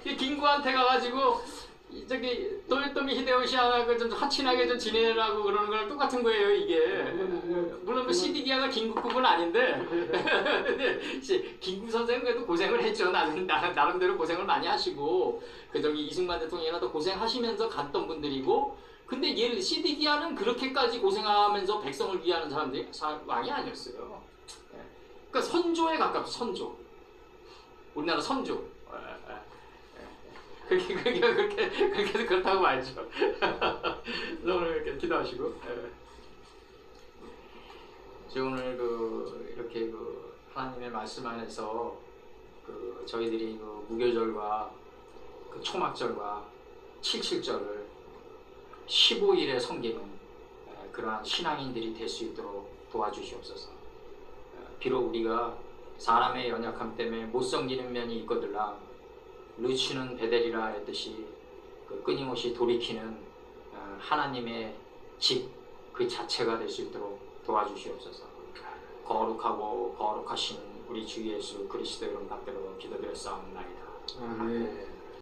김구한테 가가지고 저기 도요토미 히데요시하고 좀 하친하게 좀 지내라고 그러는 거랑 똑같은 거예요 이게. 물론 뭐 시디기야가 김구급은 아닌데 김구 선생은 그래도 고생을 했죠. 나름대로 고생을 많이 하시고 그 저기 이승만 대통령이나 더 고생하시면서 갔던 분들이고. 근데 얘 시디기야는 그렇게까지 고생하면서 백성을 위하는 사람들이 왕이 아니었어요. 그러니까 선조에 가깝죠. 선조. 우리나라 선조. 그렇게 그렇다고 말죠. 오늘 이렇게 기도하시고. 제가 오늘 이렇게 하나님의 말씀 안에서 저희들이 무교절과 초막절과 77절을 15일에 섬기는 그러한 신앙인들이 될 수 있도록 도와주시옵소서. 비록 우리가 사람의 연약함 때문에 못 섬기는 면이 있거들라 루치는 베델이라 했듯이 끊임없이 돌이키는 하나님의 집 그 자체가 될 수 있도록 도와주시옵소서. 거룩하고 거룩하신 우리 주 예수 그리스도 이름 받들어 기도드렸사옵나이다. 아멘.